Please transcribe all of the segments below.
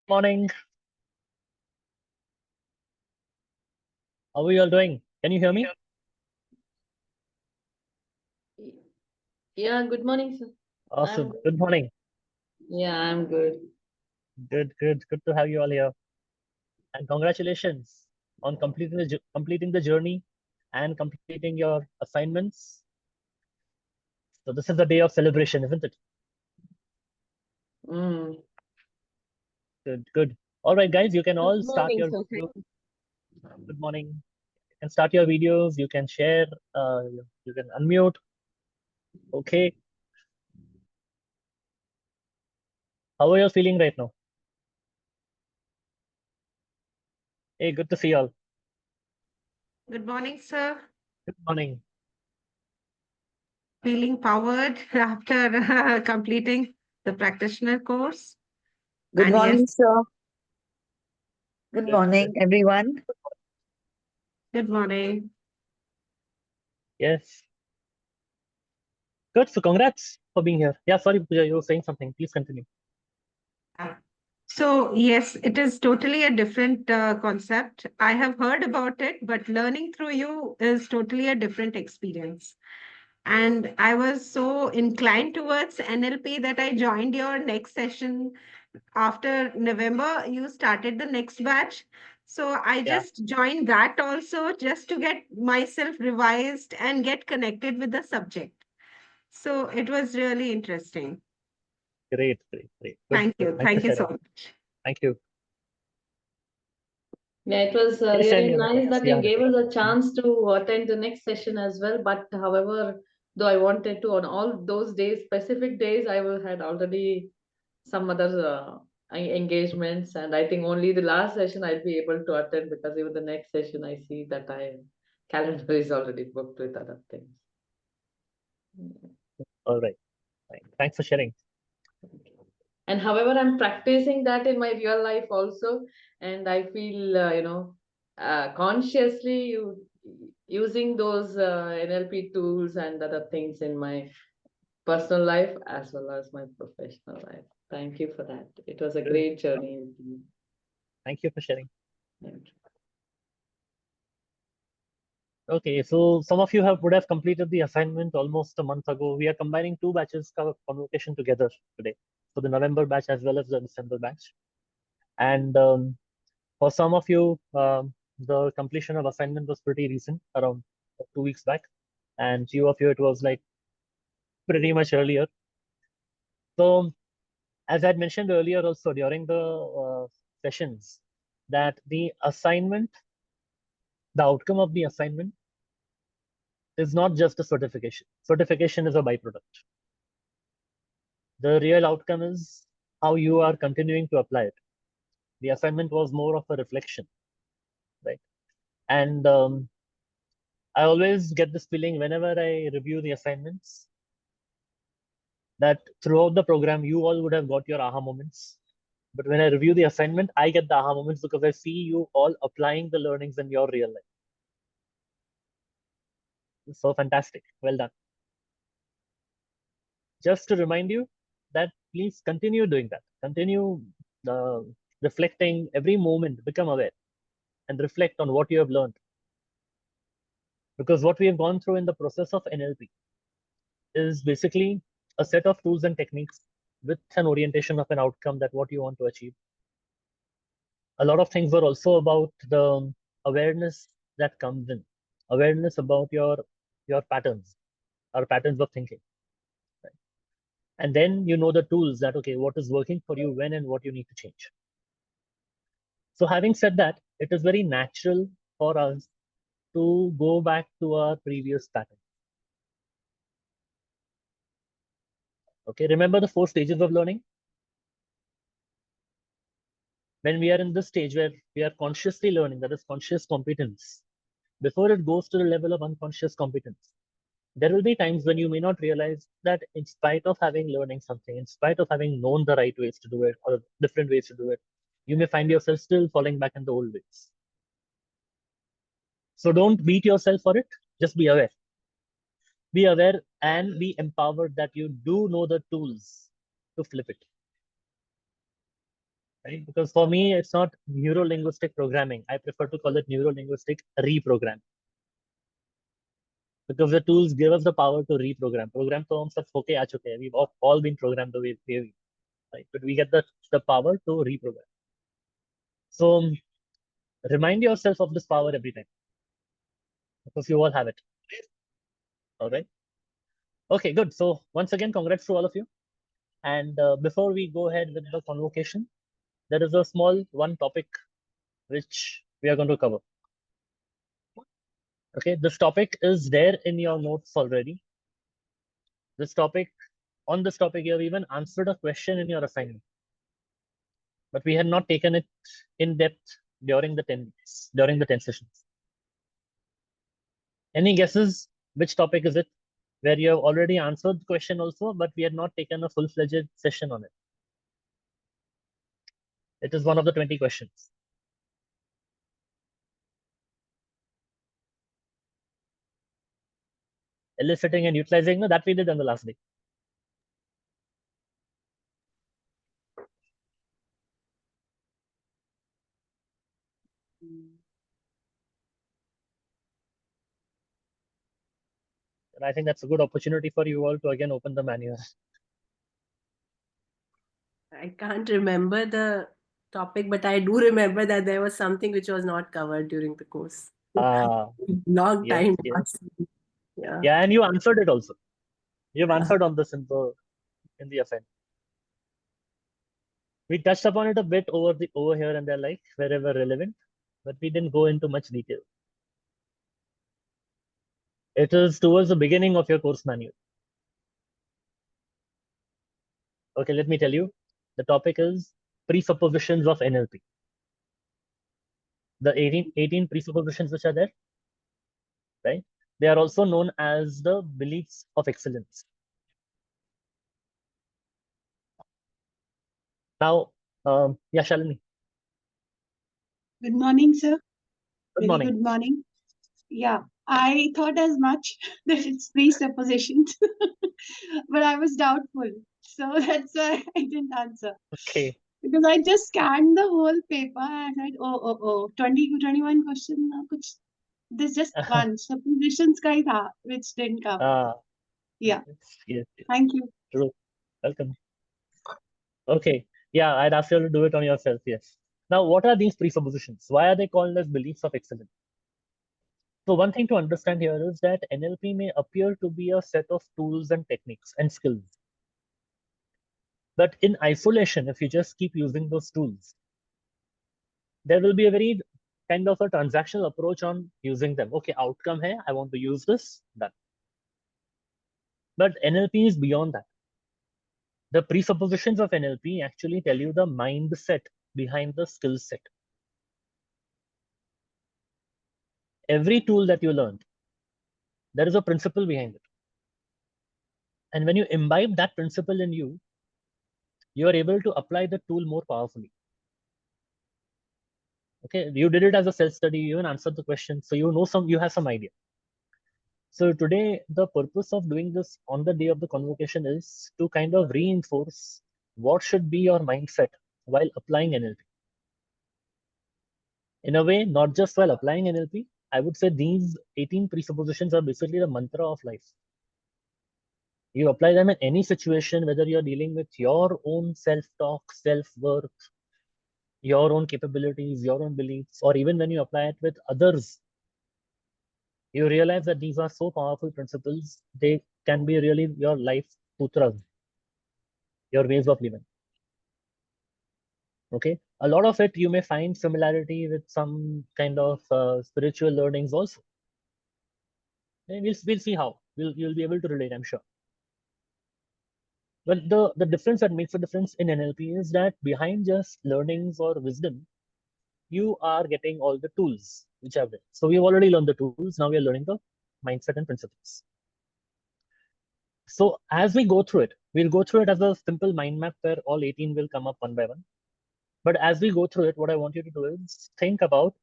Morning. How are you all doing? Can you hear me? Yeah, good morning, sir. Awesome. Good morning. Yeah, I'm good. Good to have you all here. And congratulations on completing the journey and completing your assignments. So this is a day of celebration, isn't it? Mm. Good. All right, guys, you can all Good start morning, your sir. video. Good morning. You can start your videos. You can share. You can unmute. Okay. How are you feeling right now? Hey, good to see you all. Good morning, sir. Good morning. Feeling powered after completing the practitioner course. Good And morning, yes, sir. Good morning, everyone. good morning. Yes. Good. So congrats for being here. Yeah, sorry, Pooja, you were saying something. Please continue. So, yes, it is totally a different concept. I have heard about it, but learning through you is totally a different experience. And I was so inclined towards NLP that I joined your next session. After November, you started the next batch. So I Yeah. just joined that also just to get myself revised and get connected with the subject. So it was really interesting. Great. Good. Thank you. Thanks for Thank you so sharing. much. Thank you. Yeah, it was Yes, really and nice that yeah, you gave us a chance to attend the next session as well. But however, though I wanted to on all those days, specific days, had already some other engagements, and I think only the last session I'll be able to attend because even the next session I see that I calendar is already booked with other things. all right. Thanks for sharing. And however, I'm practicing that in my real life also, and I feel consciously using those NLP tools and other things in my personal life as well as my professional life. Thank you for that. It was a Good. great journey with you. Thank you for sharing. Thank you. Okay, so some of you would have completed the assignment almost a month ago. We are combining two batches of convocation together today. So the November batch as well as the December batch. And for some of you, the completion of assignment was pretty recent, around 2 weeks back. And few of you, it was like pretty much earlier. So as I had mentioned earlier also during the sessions, that the assignment, the outcome of the assignment is not just a certification. Certification is a byproduct. The real outcome is how you are continuing to apply it. The assignment was more of a reflection, right? And I always get this feeling whenever I review the assignments that throughout the program, you all would have got your aha moments. But when I review the assignment, I get the aha moments because I see you all applying the learnings in your real life. So fantastic. Well done. Just to remind you that please continue doing that. Continue reflecting every moment, become aware and reflect on what you have learned. Because what we have gone through in the process of NLP is basically a set of tools and techniques with an orientation of an outcome that what you want to achieve. A lot of things were also about the awareness that comes in, awareness about your patterns or patterns of thinking. Right? And then you know the tools that, okay, what is working for you when and what you need to change. So having said that, it is very natural for us to go back to our previous pattern. Okay, remember the 4 stages of learning? When we are in this stage where we are consciously learning, that is conscious competence, before it goes to the level of unconscious competence, there will be times when you may not realize that in spite of having learning something, in spite of having known the right ways to do it or different ways to do it, you may find yourself still falling back in the old ways. So don't beat yourself for it, just be aware. Be aware and be empowered that you do know the tools to flip it. right? Because for me, it's not neuro-linguistic programming. I prefer to call it neuro-linguistic reprogram. Because the tools give us the power to reprogram. Program to hum sab hoke aa chuke hain. We've all been programmed the way we, right? But we get the power to reprogram. So remind yourself of this power every time, because you all have it. All right. Okay, good. So once again, congrats to all of you. And before we go ahead with the convocation, there is a small one topic which we are going to cover. Okay, this topic is there in your notes already. On this topic, you have even answered a question in your assignment, but we had not taken it in depth during the 10 weeks, during the 10 sessions. Any guesses which topic is it, where you have already answered the question also, but we had not taken a full-fledged session on it? It is one of the 20 questions. Eliciting and utilizing, no, that we did on the last day. And I think that's a good opportunity for you all to again open the manual. I can't remember the topic, but I do remember that there was something which was not covered during the course. Long Yes, time. yes. Yeah. Yeah, and you answered it also. You've answered on this in the assignment. We touched upon it a bit over here and there, like wherever relevant, but we didn't go into much detail. It is towards the beginning of your course manual. Okay, let me tell you. The topic is presuppositions of NLP. The 18 presuppositions which are there, right? They are also known as the beliefs of excellence. Now, yeah, Shalini. Good morning, sir. Good Very morning. good morning. Yeah, I thought as much that it's presuppositions, but I was doubtful. So that's why I didn't answer. Okay. Because I just scanned the whole paper and I 20 to 21 question. There's just one. Suppositions ka hi tha, which didn't come. Yeah. Yes. Thank you. True. Welcome. Okay. Yeah, I'd ask you to do it on yourself. Yes. Now, what are these presuppositions? Why are they called as beliefs of excellence? So one thing to understand here is that NLP may appear to be a set of tools and techniques and skills. But in isolation, if you just keep using those tools, there will be a very kind of a transactional approach on using them. Okay, outcome hai, I want to use this, done. But NLP is beyond that. The presuppositions of NLP actually tell you the mindset behind the skill set. Every tool that you learned, there is a principle behind it. And when you imbibe that principle in you, you are able to apply the tool more powerfully. Okay, you did it as a self-study, you even answered the question, so you have some idea. So today, the purpose of doing this on the day of the convocation is to kind of reinforce what should be your mindset while applying NLP. In a way, not just while applying NLP, I would say these 18 presuppositions are basically the mantra of life. You apply them in any situation, whether you're dealing with your own self-talk, self-worth, your own capabilities, your own beliefs, or even when you apply it with others, you realize that these are so powerful principles, they can be really your life sutras, your ways of living. Okay, a lot of it you may find similarity with some kind of spiritual learnings also. And we'll see how you'll be able to relate, I'm sure. But the difference that makes a difference in NLP is that behind just learnings or wisdom, you are getting all the tools which are there. So we've already learned the tools. Now we are learning the mindset and principles. So as we go through it, we'll go through it as a simple mind map where all 18 will come up one by one. But as we go through it, what I want you to do is think about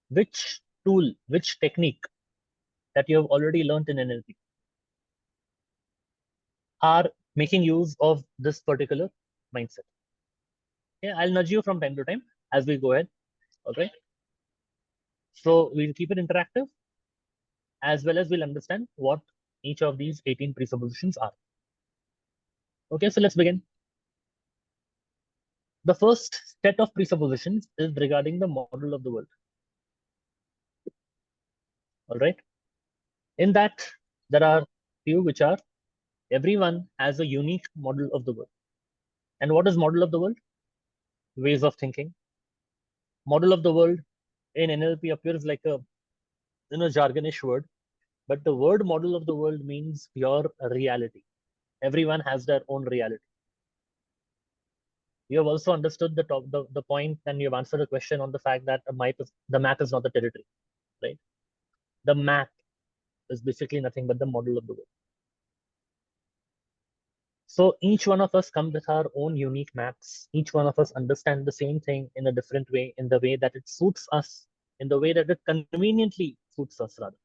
which tool, which technique that you have already learned in NLP are making use of this particular mindset. Yeah, I'll nudge you from time to time as we go ahead. Okay. So we'll keep it interactive, as well as we'll understand what each of these 18 presuppositions are. Okay, so let's begin. The first set of presuppositions is regarding the model of the world. All right. In that, there are few which are everyone has a unique model of the world. And what is model of the world? Ways of thinking. Model of the world in NLP appears like a jargonish word, but the word model of the world means pure reality. Everyone has their own reality. You have also understood the point, and you've answered the question on the fact that the map is not the territory, right? The map is basically nothing but the model of the world. So each one of us come with our own unique maps. Each one of us understand the same thing in a different way, in the way that it suits us, in the way that it conveniently suits us, rather.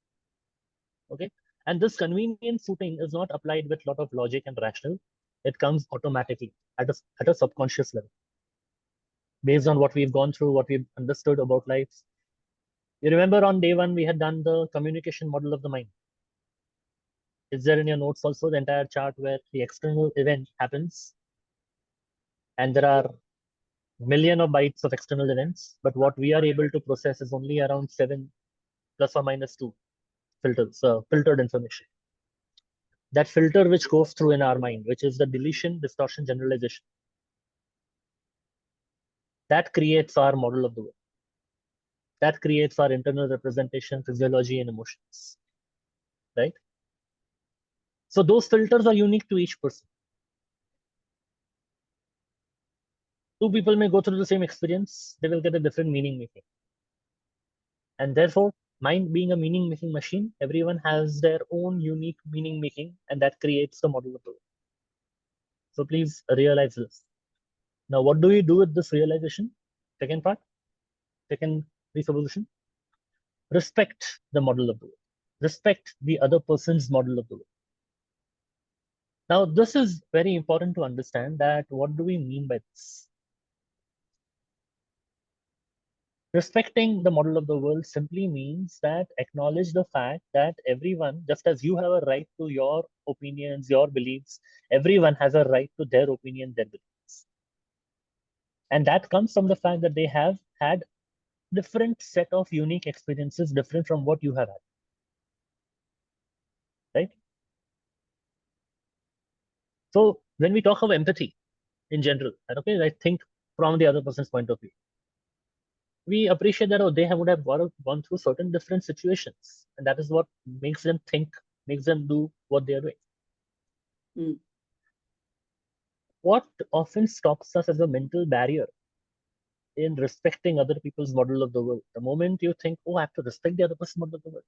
Okay, and this convenient suiting is not applied with a lot of logic and rational. It comes automatically at a subconscious level, based on what we've gone through, what we've understood about life. You remember on day one we had done the communication model of the mind. Is there in your notes also the entire chart where the external event happens, and there are million of bytes of external events, but what we are able to process is only around 7 plus or minus 2 filters, filtered information. That filter which goes through in our mind, which is the deletion, distortion, generalization, that creates our model of the world. That creates our internal representation, physiology, and emotions, right? So those filters are unique to each person. Two people may go through the same experience, they will get a different meaning making. And therefore, mind being a meaning making machine, everyone has their own unique meaning making, and that creates the model of the world. So please realize this. Now, what do we do with this realization? Second part, second presupposition. Respect the model of the world. Respect the other person's model of the world. Now, this is very important to understand that what do we mean by this? Respecting the model of the world simply means that acknowledge the fact that everyone, just as you have a right to your opinions, your beliefs, everyone has a right to their opinion, their beliefs. And that comes from the fact that they have had different set of unique experiences, different from what you have had. Right? So when we talk of empathy in general, okay, I think from the other person's point of view, we appreciate that they would have gone through certain different situations, and that is what makes them think, makes them do what they are doing. What often stops us as a mental barrier in respecting other people's model of the world? The moment you think, oh, I have to respect the other person's model of the world,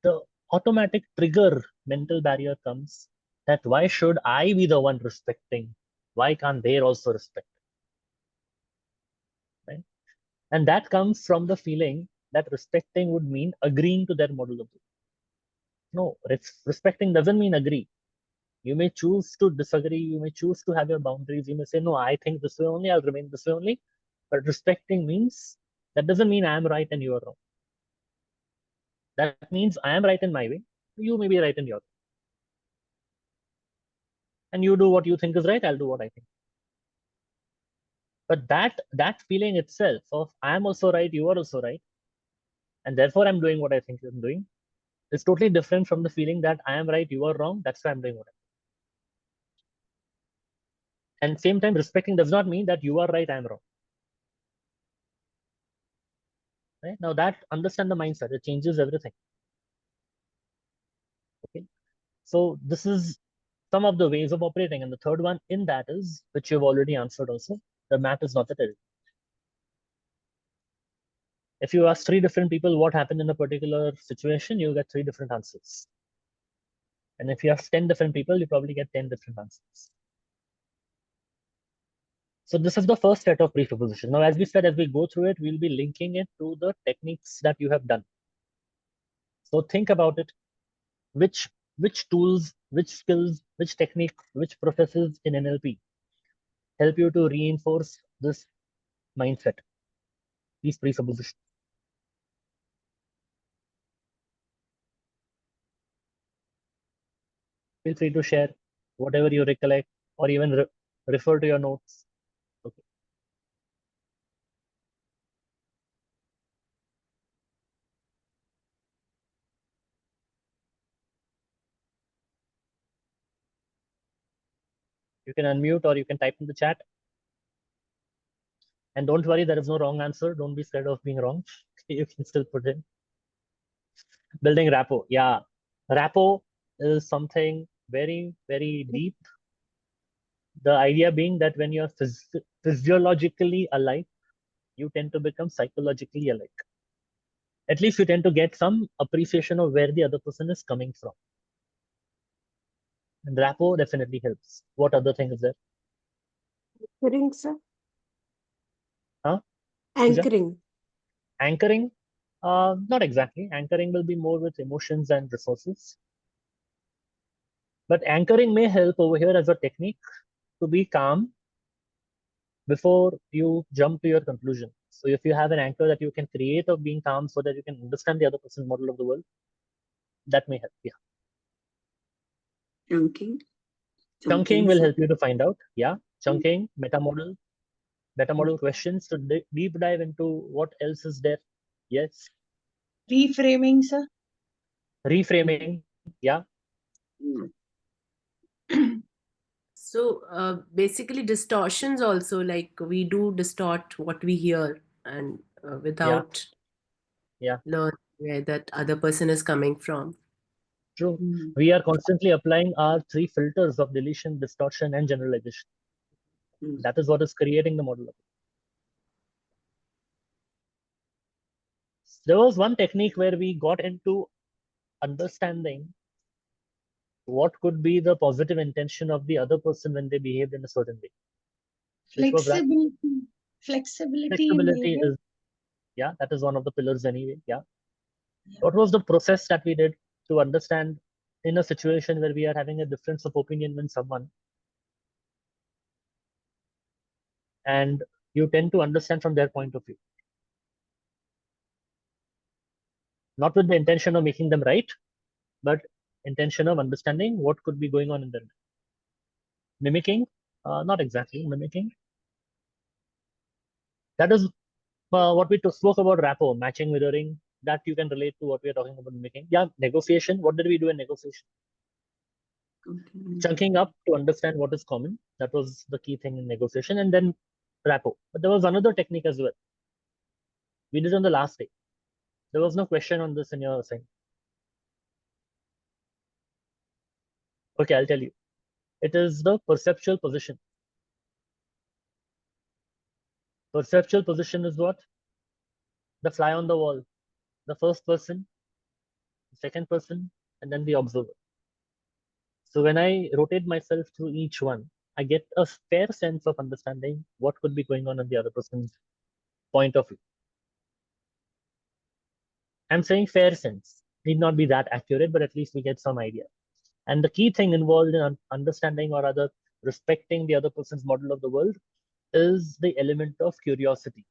the automatic trigger mental barrier comes that why should I be the one respecting? Why can't they also respect? Right? And that comes from the feeling that respecting would mean agreeing to their model of the world. No, respecting doesn't mean agree. You may choose to disagree. You may choose to have your boundaries. You may say, no, I think this way only, I'll remain this way only. But respecting means, that doesn't mean I am right and you are wrong. That means I am right in my way. You may be right in your way. And you do what you think is right, I'll do what I think. But that feeling itself of I am also right, you are also right, and therefore I'm doing what I think I'm doing, is totally different from the feeling that I am right, you are wrong, that's why I'm doing what I'm doing. And same time, respecting does not mean that you are right, I'm wrong. Right? Now that understand the mindset, it changes everything. Okay. So this is some of the ways of operating. And the third one in that is, which you've already answered also, the map is not the territory. If you ask 3 different people what happened in a particular situation, you get 3 different answers. And if you ask 10 different people, you probably get 10 different answers. So this is the first set of presupposition. Now, as we said, as we go through it, we'll be linking it to the techniques that you have done. So think about it. Which tools, which skills, which technique, which processes in NLP help you to reinforce this mindset, these presuppositions. Feel free to share whatever you recollect or even refer to your notes. Okay. You can unmute or you can type in the chat. And don't worry, there is no wrong answer. Don't be scared of being wrong. You can still put in. Building rapport. Yeah. Rapport is something very, very deep. The idea being that when you're physiologically alike, you tend to become psychologically alike. At least you tend to get some appreciation of where the other person is coming from. And rapport definitely helps. What other thing is there? Anchoring, sir. Huh? Anchoring. Anchoring? Not exactly. Anchoring will be more with emotions and resources. But anchoring may help over here as a technique to be calm before you jump to your conclusion. So if you have an anchor that you can create of being calm so that you can understand the other person's model of the world, that may help. Yeah. Chunking. Chunking will help you to find out. Yeah. Chunking, meta model questions to deep dive into what else is there. Yes. Reframing, sir. Reframing. Yeah. So basically distortions also, like we do distort what we hear and without learning where that other person is coming from. True. We are constantly applying our 3 filters of deletion, distortion, and generalization. That is what is creating the model. There was one technique where we got into understanding what could be the positive intention of the other person when they behaved in a certain way. Flexibility is, yeah, that is one of the pillars anyway. Yeah. What was the process that we did to understand in a situation where we are having a difference of opinion with someone, and you tend to understand from their point of view, not with the intention of making them right, but intention of understanding what could be going on in their mind. Mimicking, not exactly mimicking. That is what we spoke about rapport, matching, mirroring. That you can relate to what we are talking about mimicking. Yeah, negotiation. What did we do in negotiation? Chunking up to understand what is common. That was the key thing in negotiation. And then rapport. But there was another technique as well. We did on the last day. There was no question on this in your assignment. Okay, I'll tell you. It is the perceptual position. Perceptual position is what? The fly on the wall. The first person, the second person, and then the observer. So when I rotate myself through each one, I get a fair sense of understanding what could be going on in the other person's point of view. I'm saying fair sense. Need not be that accurate, but at least we get some idea. And the key thing involved in understanding or rather respecting the other person's model of the world is the element of curiosity.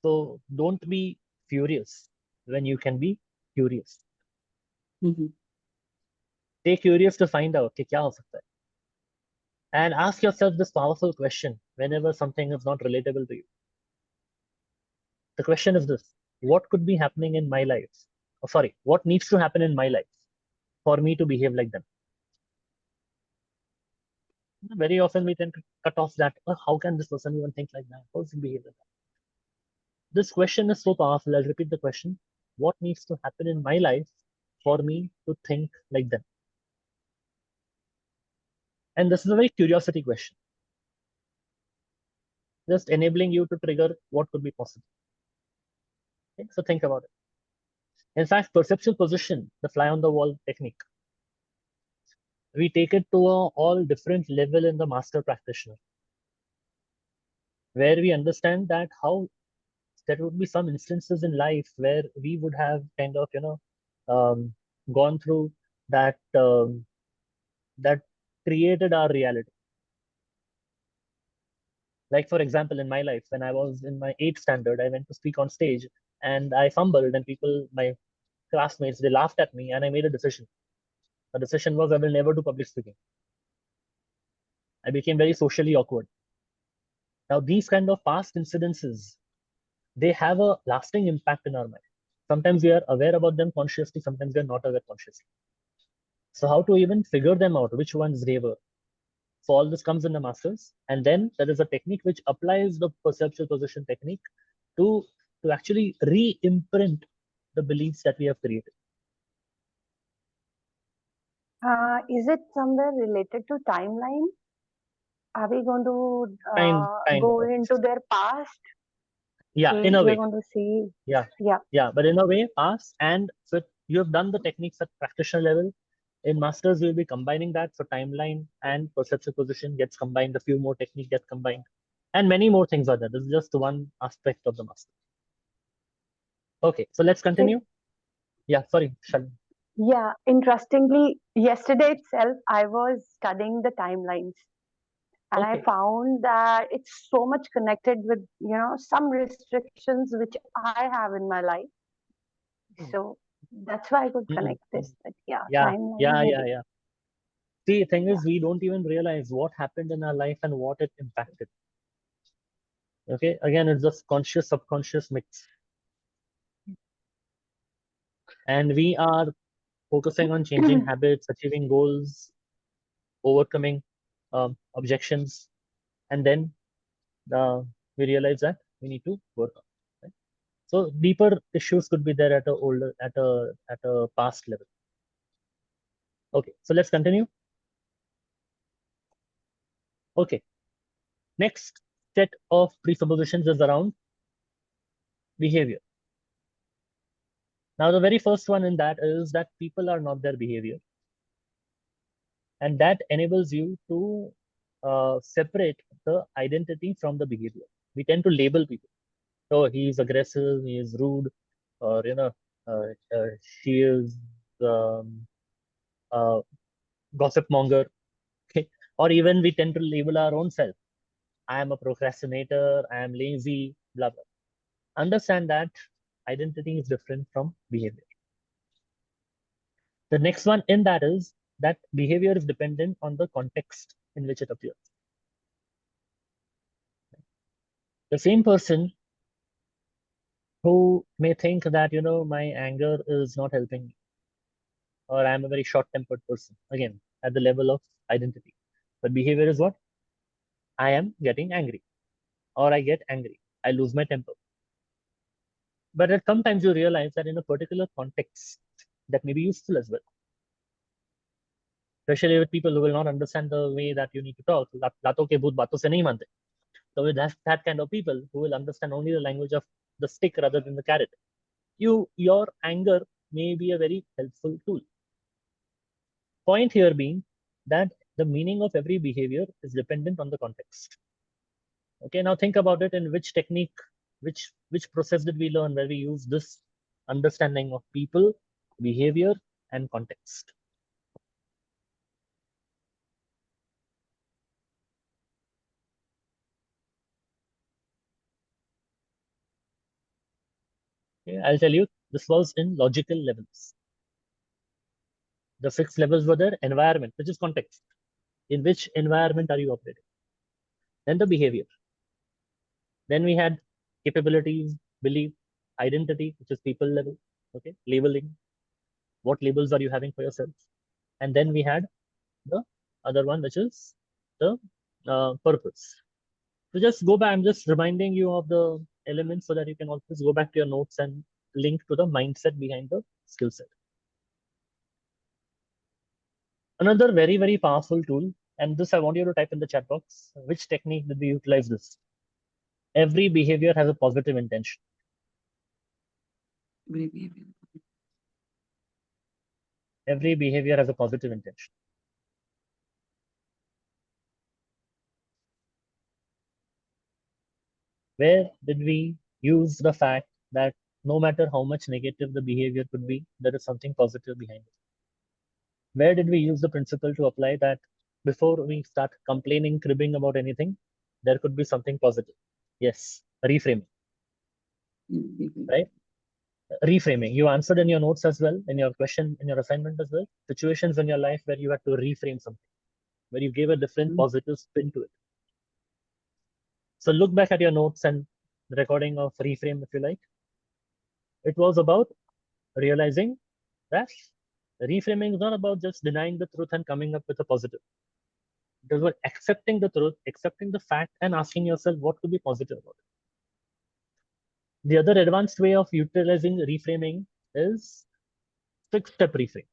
So don't be furious when you can be curious. Stay curious to find out कि क्या हो सकता है. And ask yourself this powerful question whenever something is not relatable to you. The question is this: what could be happening in my life? Oh, sorry, what needs to happen in my life for me to behave like them? Very often we tend to cut off that. Oh, how can this person even think like that? How does he behave like that? This question is so powerful. I'll repeat the question. What needs to happen in my life for me to think like them? And this is a very curiosity question. Just enabling you to trigger what could be possible. Okay, so think about it. In fact, perceptual position, the fly on the wall technique, we take it to a all different level in the master practitioner, where we understand that how there would be some instances in life where we would have kind of, gone through that that created our reality. Like, for example, in my life, when I was in my 8th standard, I went to speak on stage and I fumbled, and people, my classmates, they laughed at me, and I made a decision. The decision was I will never do public speaking. I became very socially awkward. Now, these kind of past incidences, they have a lasting impact in our mind. Sometimes we are aware about them consciously, sometimes we are not aware consciously. So how to even figure them out, which ones they were? So all this comes in the masters, and then there is a technique which applies the perceptual position technique to actually re-imprint the beliefs that we have created. Is it somewhere related to timeline? Are we going to Kind go of. into their past? Yeah, Okay, in a way. we're going to see. Yeah, but in a way, past. And so you have done the techniques at practitioner level. In masters, we'll be combining that. So timeline and perceptual position gets combined. A few more techniques get combined, and many more things are there. This is just one aspect of the master. Okay, so let's continue. Yeah, sorry, Shalini. Yeah, interestingly, yesterday itself, I was studying the timelines, and I found that it's so much connected with, some restrictions which I have in my life. So that's why I could connect this. But timeline. See, the thing is, we don't even realize what happened in our life and what it impacted. Okay, again, it's just conscious, subconscious mix. And we are focusing on changing habits, achieving goals, overcoming objections, and then we realize that we need to work on. Right? So deeper issues could be there at a past level. Okay, so let's continue. Okay, next set of presuppositions is around behavior. Now, the very first one in that is that people are not their behavior. And that enables you to separate the identity from the behavior. We tend to label people. Oh, he's aggressive, he is rude, or, she is gossip monger. Okay. Or even we tend to label our own self. I am a procrastinator, I am lazy, blah, blah. Understand that identity is different from behavior. The next one in that is that behavior is dependent on the context in which it appears. The same person who may think that, my anger is not helping me, or I'm a very short-tempered person, again, at the level of identity. But behavior is what? I am getting angry, or I get angry, I lose my temper. But at sometimes you realize that in a particular context, that may be useful as well. Especially with people who will not understand the way that you need to talk. Lato ke bhoot baaton se nahi mante. So with that kind of people who will understand only the language of the stick rather than the carrot, your anger may be a very helpful tool. Point here being that the meaning of every behavior is dependent on the context. Okay, now think about it. In which technique, which process did we learn where we use this understanding of people, behavior, and context? Okay, I'll tell you, this was in logical levels. The 6 levels were there. Environment, which is context. In which environment are you operating? Then the behavior. Then we had capabilities, belief, identity, which is people level. Okay, labeling. What labels are you having for yourself? And then we had the other one, which is the purpose. So just go back. I'm just reminding you of the elements so that you can always go back to your notes and link to the mindset behind the skill set. Another very, very powerful tool, and this I want you to type in the chat box. Which technique did we utilize this? Every behavior has a positive intention. Every behavior has a positive intention. Where did we use the fact that no matter how much negative the behavior could be, there is something positive behind it? Where did we use the principle to apply that before we start complaining, cribbing about anything, there could be something positive? Yes, reframing. Right? Reframing. You answered in your notes as well, in your question, in your assignment as well. Situations in your life where you had to reframe something, where you gave a different positive spin to it. So look back at your notes and the recording of reframe, if you like. It was about realizing that reframing is not about just denying the truth and coming up with a positive. It was about accepting the truth, accepting the fact, and asking yourself what could be positive about it. The other advanced way of utilizing reframing is 6-step reframe,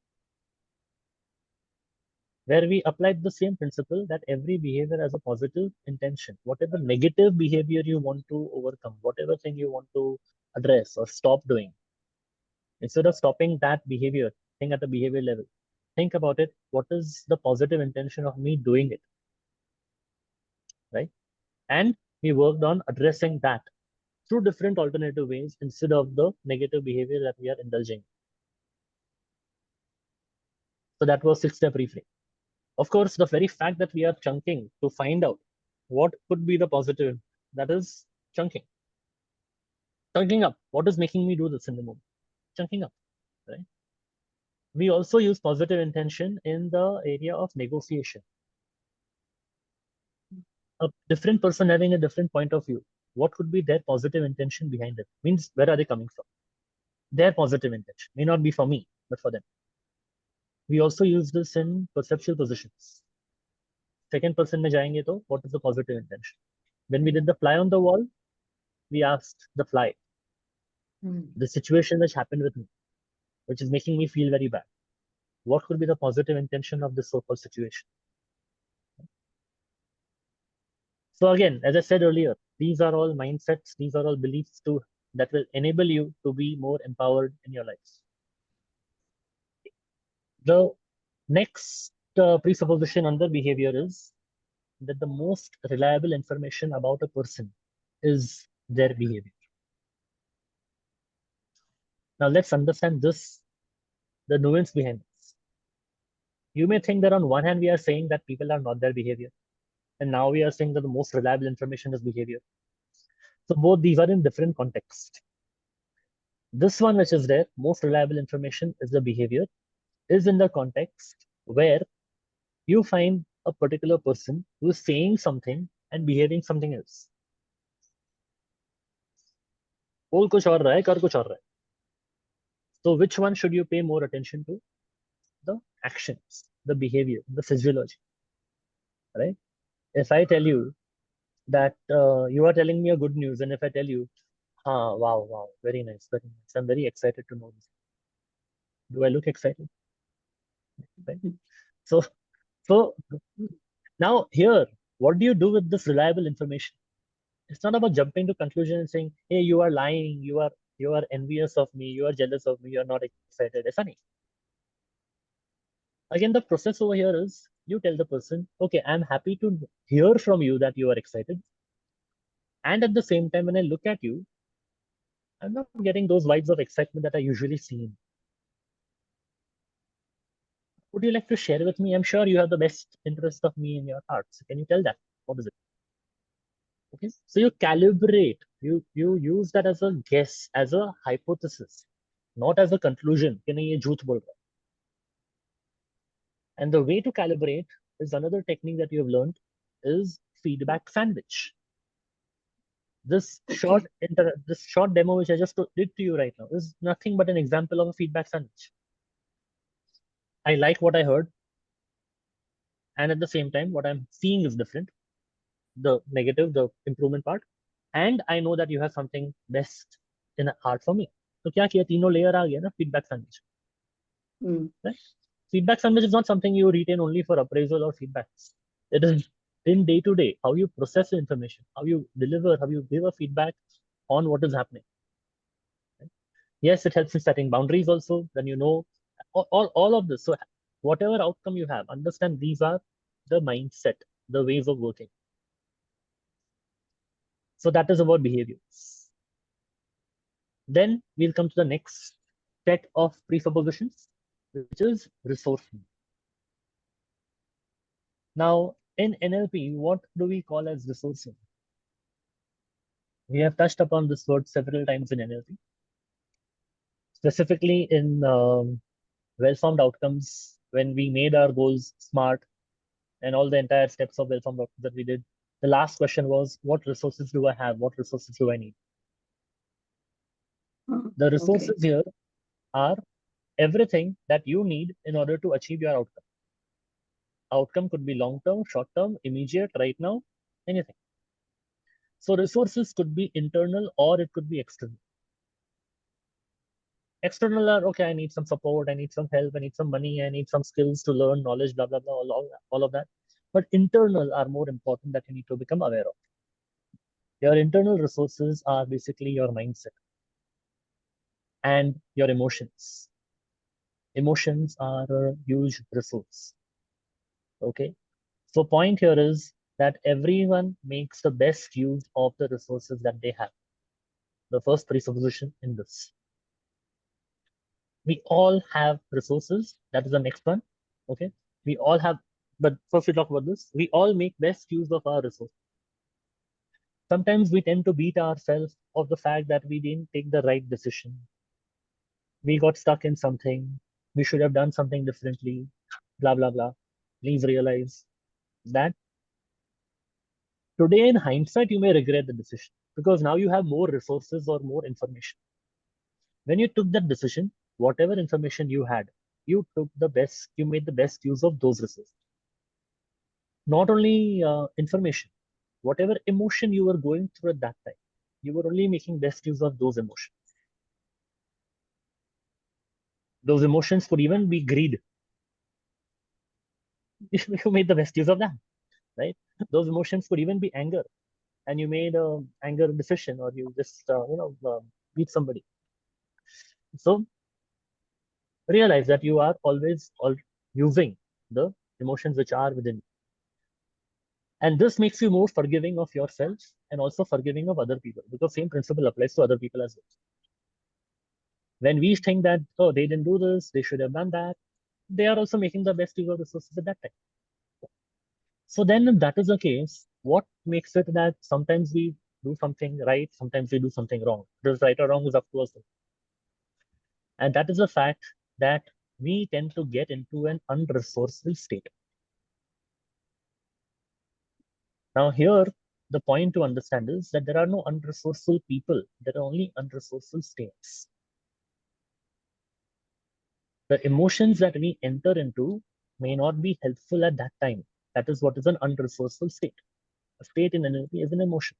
where we applied the same principle that every behavior has a positive intention. Whatever negative behavior you want to overcome, whatever thing you want to address or stop doing, instead of stopping that behavior, think at the behavior level. Think about it. What is the positive intention of me doing it? Right? And we worked on addressing that through different alternative ways instead of the negative behavior that we are indulging. So that was 6-step reframe. Of course, the very fact that we are chunking to find out what could be the positive, that is chunking. Chunking up. What is making me do this in the moment? Chunking up, right? We also use positive intention in the area of negotiation. A different person having a different point of view. What could be their positive intention behind it? Means where are they coming from? Their positive intention may not be for me, but for them. We also use this in perceptual positions. Second person mein jayenge to, what is the positive intention? When we did the fly on the wall, we asked the fly, the situation which happened with me, which is making me feel very bad. What could be the positive intention of this so-called situation? So again, as I said earlier, these are all mindsets, these are all beliefs that will enable you to be more empowered in your lives. The next presupposition under behavior is that the most reliable information about a person is their behavior. Now let's understand this, the nuance behind this. You may think that on one hand, we are saying that people are not their behavior. And now we are saying that the most reliable information is behavior. So both these are in different contexts. This one, which is there, most reliable information is the behavior, is in the context where you find a particular person who is saying something and behaving something else. बोल कुछ और रहा है, कर कुछ और रहा है. So which one should you pay more attention to? The actions, the behavior, the physiology, right? If I tell you that you are telling me a good news, and if I tell you, wow, very nice, I'm very excited to know this. Do I look excited? Right? So now here, what do you do with this reliable information? It's not about jumping to conclusion and saying, hey, you are lying, you are envious of me, you are jealous of me, you are not excited. It's funny. Again, the process over here is you tell the person, okay, I'm happy to hear from you that you are excited. And at the same time, when I look at you, I'm not getting those vibes of excitement that I usually see. Would you like to share with me? I'm sure you have the best interest of me in your heart. So can you tell that? What is it? Okay. So you calibrate, you use that as a guess, as a hypothesis, not as a conclusion. And the way to calibrate is another technique that you have learned is feedback sandwich. This short demo which I just did to you right now is nothing but an example of a feedback sandwich. I like what I heard, and at the same time, what I'm seeing is different. The negative, the improvement part, and I know that you have something best in the heart for me. So kya kiya, तीनों layer आ गया ना feedback sandwich. Right? Feedback sandwich is not something you retain only for appraisal or feedbacks. It is in day to day how you process the information, how you deliver, how you give a feedback on what is happening. Right? Yes, it helps in setting boundaries also. Then you know all of this. So whatever outcome you have, understand these are the mindset, the ways of working. So that is about behaviors. Then we'll come to the next set of presuppositions, which is resourcefulness. Now, in NLP, what do we call as resourcing? We have touched upon this word several times in NLP. Specifically in well-formed outcomes, when we made our goals SMART and all the entire steps of well-formed outcomes that we did, the last question was, what resources do I have? What resources do I need? The resources here are everything that you need in order to achieve your outcome. Outcome could be long-term, short-term, immediate, right now, anything. So resources could be internal or it could be external. External are, okay, I need some support, I need some help, I need some money, I need some skills to learn, knowledge, blah, blah, blah, all of that. But internal are more important that you need to become aware of. Your internal resources are basically your mindset and your emotions. Emotions are a huge resource. Okay. So point here is that everyone makes the best use of the resources that they have. The first presupposition in this. We all have resources. That is the next one. Okay. We all have, but first we talk about this. We all make best use of our resources. Sometimes we tend to beat ourselves of the fact that we didn't take the right decision. We got stuck in something. We should have done something differently. Blah, blah, blah. Please realize that today in hindsight, you may regret the decision because now you have more resources or more information. When you took that decision, whatever information you had, you made the best use of those resources. Not only information, whatever emotion you were going through at that time, you were only making best use of those emotions. Those emotions could even be greed. You made the best use of that, right? Those emotions could even be anger, and you made an anger decision, or you just beat somebody. So realize that you are always using the emotions which are within you. And this makes you more forgiving of yourself and also forgiving of other people, because same principle applies to other people as well. When we think that, oh, they didn't do this, they should have done that, they are also making the best use of resources at that time. So then if that is the case, what makes it that sometimes we do something right, sometimes we do something wrong? Does right or wrong is up to us. And that is the fact that we tend to get into an unresourceful state. Now here, the point to understand is that there are no unresourceful people. There are only unresourceful states. The emotions that we enter into may not be helpful at that time. That is what is an unresourceful state. A state in NLP is an emotion.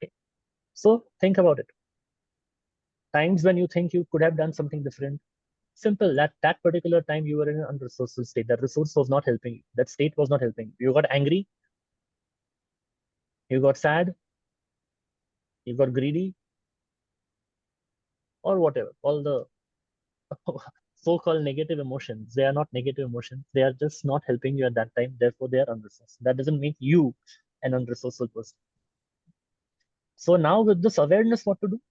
Okay. So think about it. Times when you think you could have done something different. Simple, that particular time you were in an unresourceful state. That resource was not helping you. That state was not helping you. You got angry. You got sad. You got greedy. Or whatever. All the so-called negative emotions. They are not negative emotions. They are just not helping you at that time. Therefore, they are unresourceful. That doesn't make you an unresourceful person. So now with this awareness, what to do?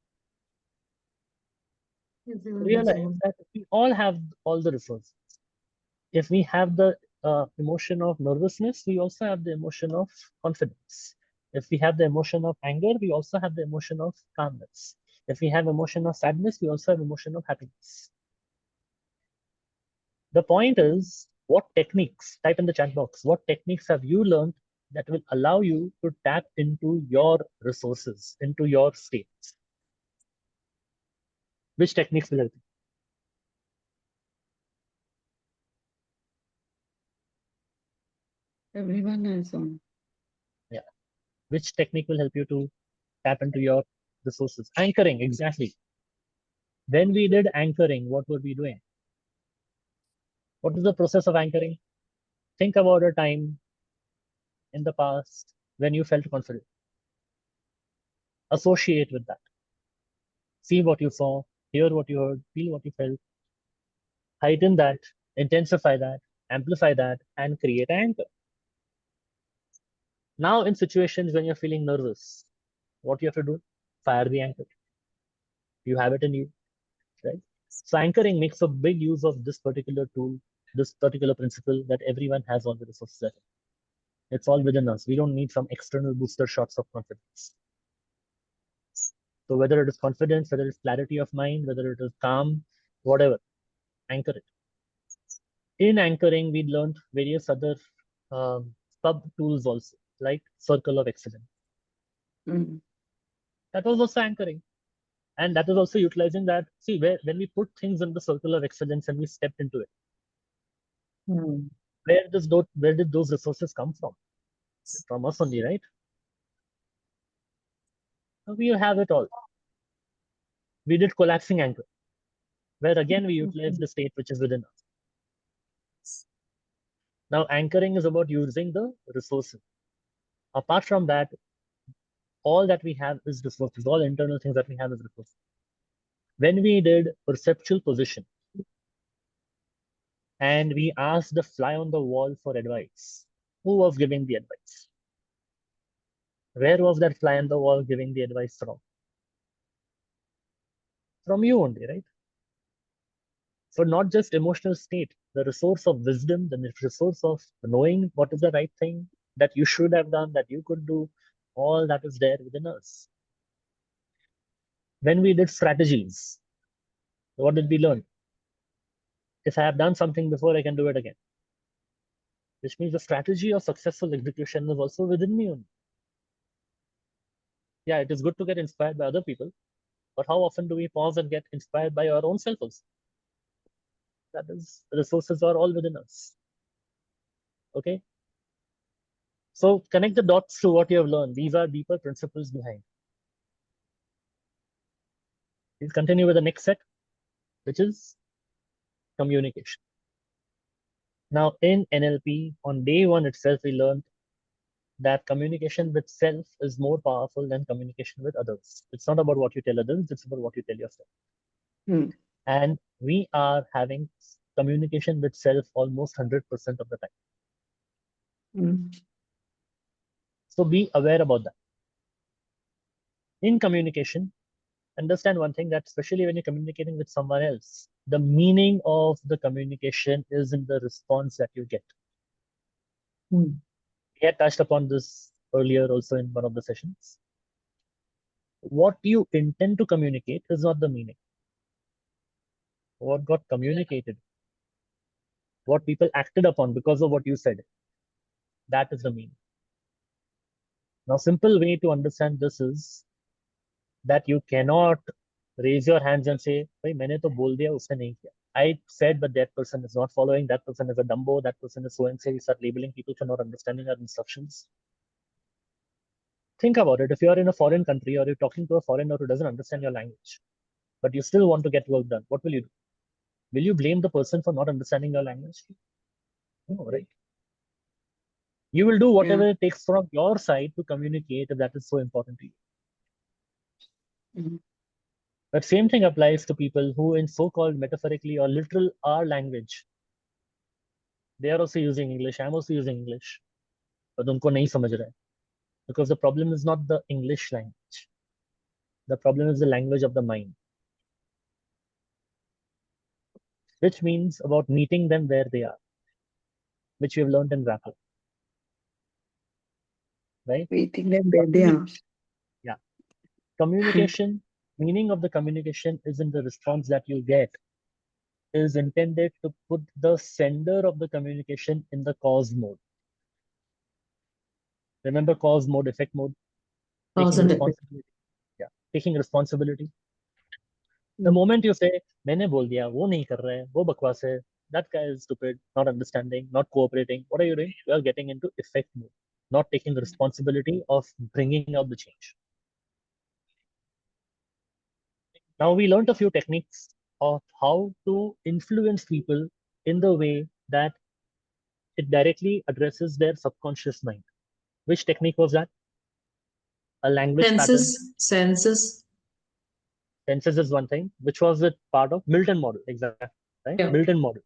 Realize that we all have all the resources. If we have the emotion of nervousness, we also have the emotion of confidence. If we have the emotion of anger, we also have the emotion of calmness. If we have emotion of sadness, we also have emotion of happiness. The point is, what techniques, type in the chat box, what techniques have you learned that will allow you to tap into your resources, into your states? Which techniques will help you? Everyone has on. Yeah. Which technique will help you to tap into your resources? Anchoring, exactly. When we did anchoring, what were we doing? What is the process of anchoring? Think about a time in the past when you felt confident. Associate with that. See what you saw, hear what you heard, feel what you felt. Heighten that, intensify that, amplify that, and create an anchor. Now, in situations when you're feeling nervous, what you have to do? Fire the anchor. You have it in you, right? So anchoring makes a big use of this particular tool, this particular principle that everyone has all the resources. It's all within us. We don't need some external booster shots of confidence. So whether it is confidence, whether it's clarity of mind, whether it is calm, whatever, anchor it. In anchoring, we learned various other sub tools also, like circle of excellence. That was also anchoring. And that is also utilizing that. See, when we put things in the circle of excellence and we stepped into it, where did those resources come from? From us only, right? We have it all. We did collapsing anchor, where again we utilize the state which is within us. Now, anchoring is about using the resources. Apart from that, all that we have is resources. All internal things that we have is resources. When we did perceptual position, and we asked the fly on the wall for advice, who was giving the advice? Where was that fly on the wall giving the advice from? From you only, right? So not just emotional state, the resource of wisdom, the resource of knowing what is the right thing that you should have done, that you could do, all that is there within us. When we did strategies, what did we learn? If I have done something before, I can do it again. Which means the strategy of successful execution is also within me only. Yeah, it is good to get inspired by other people, but how often do we pause and get inspired by our own self also? That is, the resources are all within us. Okay. So connect the dots to what you have learned. These are deeper principles behind. Please continue with the next set, which is communication. Now in NLP, on day one itself, we learned that communication with self is more powerful than communication with others. It's not about what you tell others, it's about what you tell yourself. And we are having communication with self almost 100% of the time. So be aware about that. In communication, understand one thing, that especially when you're communicating with someone else, the meaning of the communication is in the response that you get. We had touched upon this earlier also in one of the sessions. What you intend to communicate is not the meaning. What got communicated, what people acted upon because of what you said, that is the meaning. Now, simple way to understand this is that you cannot raise your hands and say, "Bhai, maine to bol diya, usne nahi kiya." I said, but that person is not following. That person is a dumbo. That person is so and so. You start labeling people for not understanding our instructions. Think about it. If you are in a foreign country or you're talking to a foreigner who doesn't understand your language, but you still want to get work done, what will you do? Will you blame the person for not understanding your language? No, right? You will do whatever it takes from your side to communicate if that is so important to you. But same thing applies to people who in so-called metaphorically or literal our language. They are also using English. I'm also using English. But unko nahi samajh raha hai. Because the problem is not the English language. The problem is the language of the mind. Which means about meeting them where they are. Which we have learned in rapport. Right? Meeting them where they are. Yeah. Communication, meaning of the communication is in the response that you get. Is intended to put the sender of the communication in the cause mode. Remember cause mode, effect mode? Taking responsibility. Yeah, taking responsibility. The moment you say, "Maine bol diya, wo nahi kar raha hai, wo bakwas hai," that guy is stupid, not understanding, not cooperating. What are you doing? You are getting into effect mode, not taking the responsibility of bringing out the change. Now we learned a few techniques of how to influence people in the way that it directly addresses their subconscious mind. Which technique was that? A language pattern. Senses. Senses is one thing, which was a part of Milton model, exactly, right? Yeah. Milton model.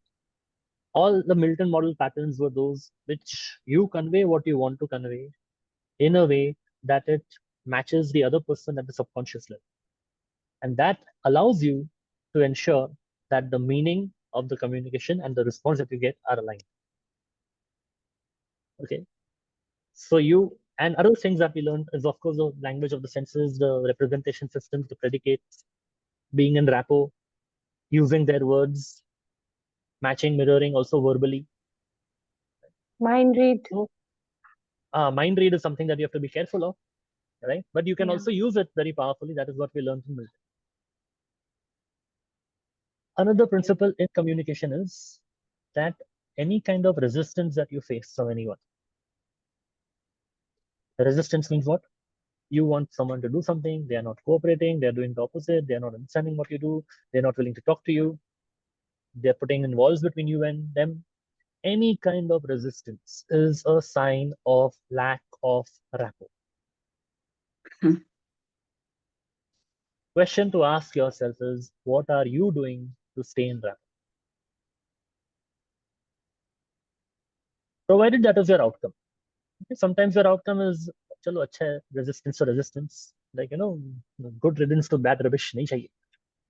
All the Milton model patterns were those which you convey what you want to convey in a way that it matches the other person at the subconscious level. And that allows you to ensure that the meaning of the communication and the response that you get are aligned. Okay. So and other things that we learned is, of course, the language of the senses, the representation systems, the predicates, being in rapport, using their words, matching, mirroring, also verbally. Mind read. Mind read is something that you have to be careful of, right? But you can also use it very powerfully. That is what we learned in music. Another principle in communication is that any kind of resistance that you face from anyone. Resistance means what? You want someone to do something, they are not cooperating, they're doing the opposite, they're not understanding what you do, they're not willing to talk to you, they're putting in walls between you and them. Any kind of resistance is a sign of lack of rapport. Question to ask yourself is, what are you doing to stay in rapport? Provided that is your outcome. Okay, sometimes your outcome is, chalo, acha hai, resistance to resistance. Like, good riddance to bad rubbish. Nahi chahiye.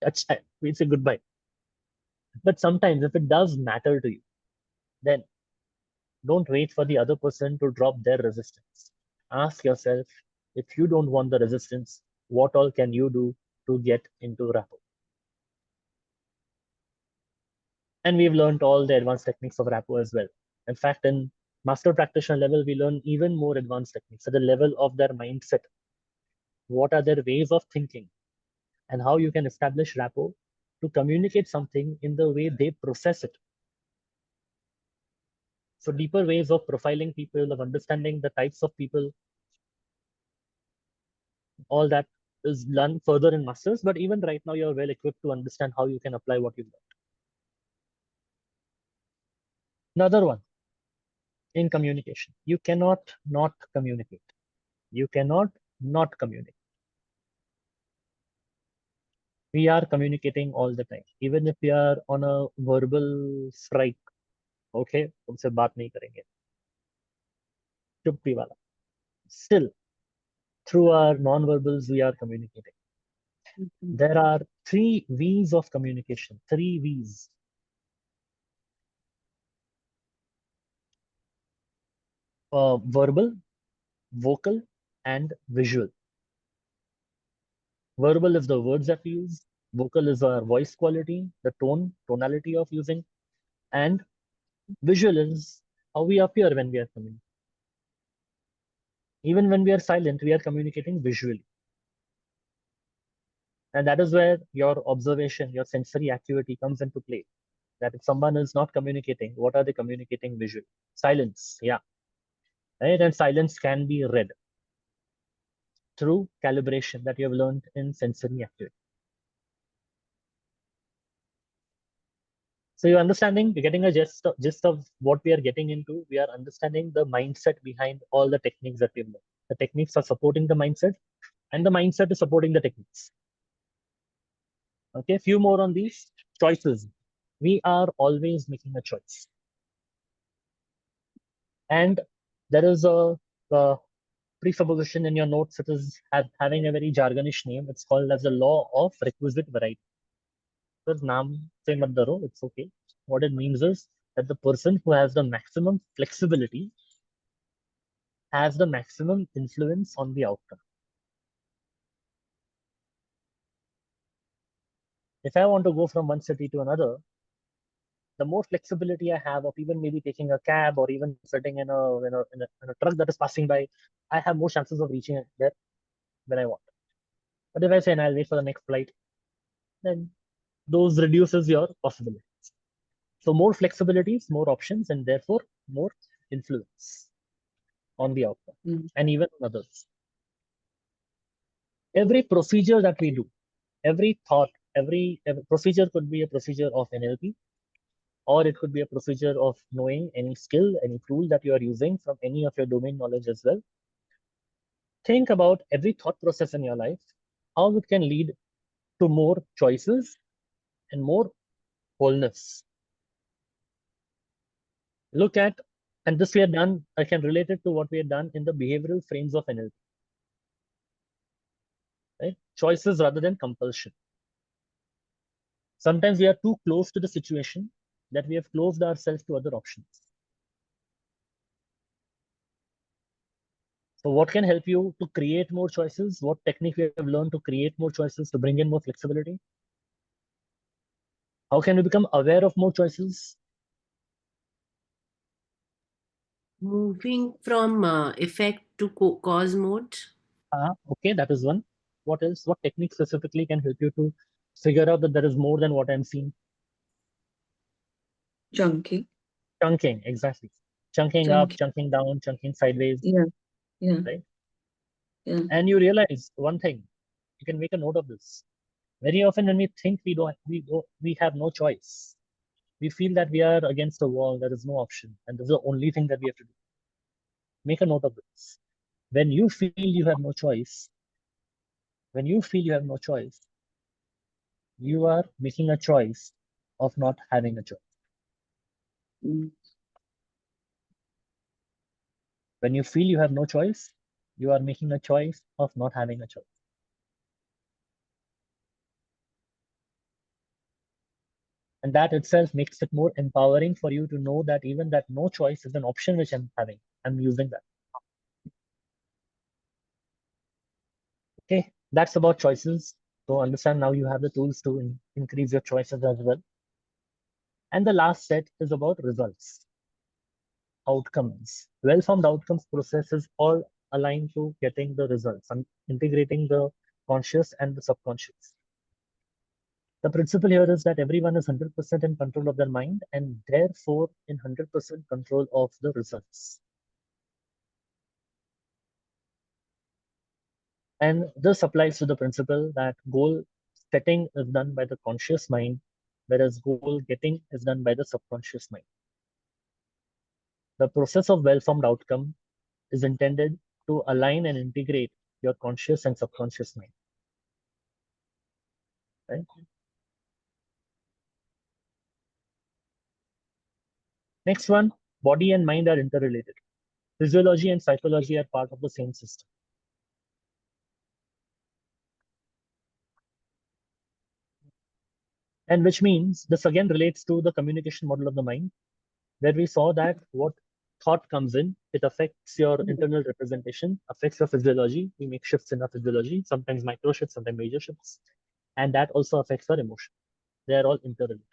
Acha hai, we say goodbye. But sometimes if it does matter to you, then don't wait for the other person to drop their resistance. Ask yourself, if you don't want the resistance, what all can you do to get into rapport? And we've learned all the advanced techniques of rapport as well. In fact, in master practitioner level, we learn even more advanced techniques at the level of their mindset. What are their ways of thinking and how you can establish rapport to communicate something in the way they process it. So deeper ways of profiling people, of understanding the types of people, all that is done further in masters, but even right now you're well equipped to understand how you can apply what you've learned. Another one, in communication, you cannot not communicate. You cannot not communicate. We are communicating all the time, even if we are on a verbal strike. Okay, तुमसे बात नहीं करेंगे, चुप्पी वाला. Still, through our non-verbals, we are communicating. There are 3 V's of communication, 3 V's. Verbal, vocal, and visual. Verbal is the words that we use. Vocal is our voice quality, the tonality of using. And visual is how we appear when we are communicating. Even when we are silent, we are communicating visually. And that is where your observation, your sensory acuity comes into play. That if someone is not communicating, what are they communicating visually? Silence, yeah. Right? And silence can be read through calibration that you have learned in sensory acuity. So you're understanding, you're getting a gist of what we are getting into. We are understanding the mindset behind all the techniques that we've learned. The techniques are supporting the mindset, and the mindset is supporting the techniques. Okay, few more on these choices. We are always making a choice. And there is a presupposition in your notes. It is having a very jargonish name. It's called as the law of requisite variety. It's okay. What it means is that the person who has the maximum flexibility has the maximum influence on the outcome. If I want to go from one city to another, the more flexibility I have of even maybe taking a cab or even sitting in a truck that is passing by, I have more chances of reaching there when I want. But if I say, and I'll wait for the next flight, then those reduces your possibilities. So more flexibilities, more options, and therefore more influence on the outcome and even on others. Every procedure that we do, every thought, every procedure could be a procedure of NLP, or it could be a procedure of knowing any skill, any tool that you are using from any of your domain knowledge as well. Think about every thought process in your life, how it can lead to more choices and more wholeness. Look at, and this we have done, I can relate it to what we have done in the behavioral frames of NLP. Right? Choices rather than compulsion. Sometimes we are too close to the situation that we have closed ourselves to other options. So what can help you to create more choices? What technique we have learned to create more choices, to bring in more flexibility? How can we become aware of more choices? Moving from effect to cause mode. Okay, that is one. What else? What technique specifically can help you to figure out that there is more than what I'm seeing? Chunking. Chunking, exactly. Chunking up, chunking down, chunking sideways. Yeah. Yeah. Right? Yeah. And you realize one thing, you can make a note of this. Very often when we think we have no choice, we feel that we are against a wall, there is no option, and this is the only thing that we have to do. Make a note of this. When you feel you have no choice, you are making a choice of not having a choice. When you feel you have no choice, you are making a choice of not having a choice. And that itself makes it more empowering for you to know that even that no choice is an option which I'm having. I'm using that. Okay, that's about choices. So understand now you have the tools to increase your choices as well. And the last set is about results, outcomes. Well-formed outcomes process is all aligned to getting the results and integrating the conscious and the subconscious. The principle here is that everyone is 100% in control of their mind and therefore in 100% control of the results. And this applies to the principle that goal setting is done by the conscious mind, whereas goal getting is done by the subconscious mind. The process of well-formed outcome is intended to align and integrate your conscious and subconscious mind. Right? Next one, body and mind are interrelated. Physiology and psychology are part of the same system. And which means this again relates to the communication model of the mind, where we saw that what thought comes in, it affects your internal representation, affects your physiology. We make shifts in our physiology, sometimes micro shifts, sometimes major shifts. And that also affects our emotion. They are all interrelated.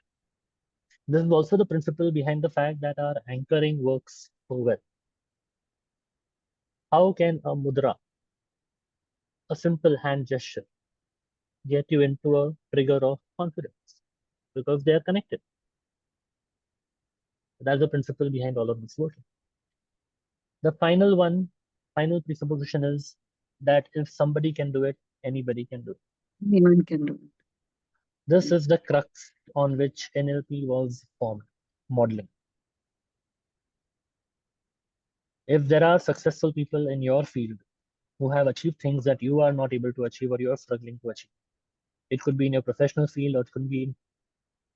This is also the principle behind the fact that our anchoring works so well. How can a mudra, a simple hand gesture, get you into a trigger of confidence? Because they are connected. That's the principle behind all of this work. The final presupposition is that if somebody can do it, anybody can do it. Anyone can do it. This is the crux on which NLP was formed, modeling. If there are successful people in your field who have achieved things that you are not able to achieve or you are struggling to achieve, it could be in your professional field or it could be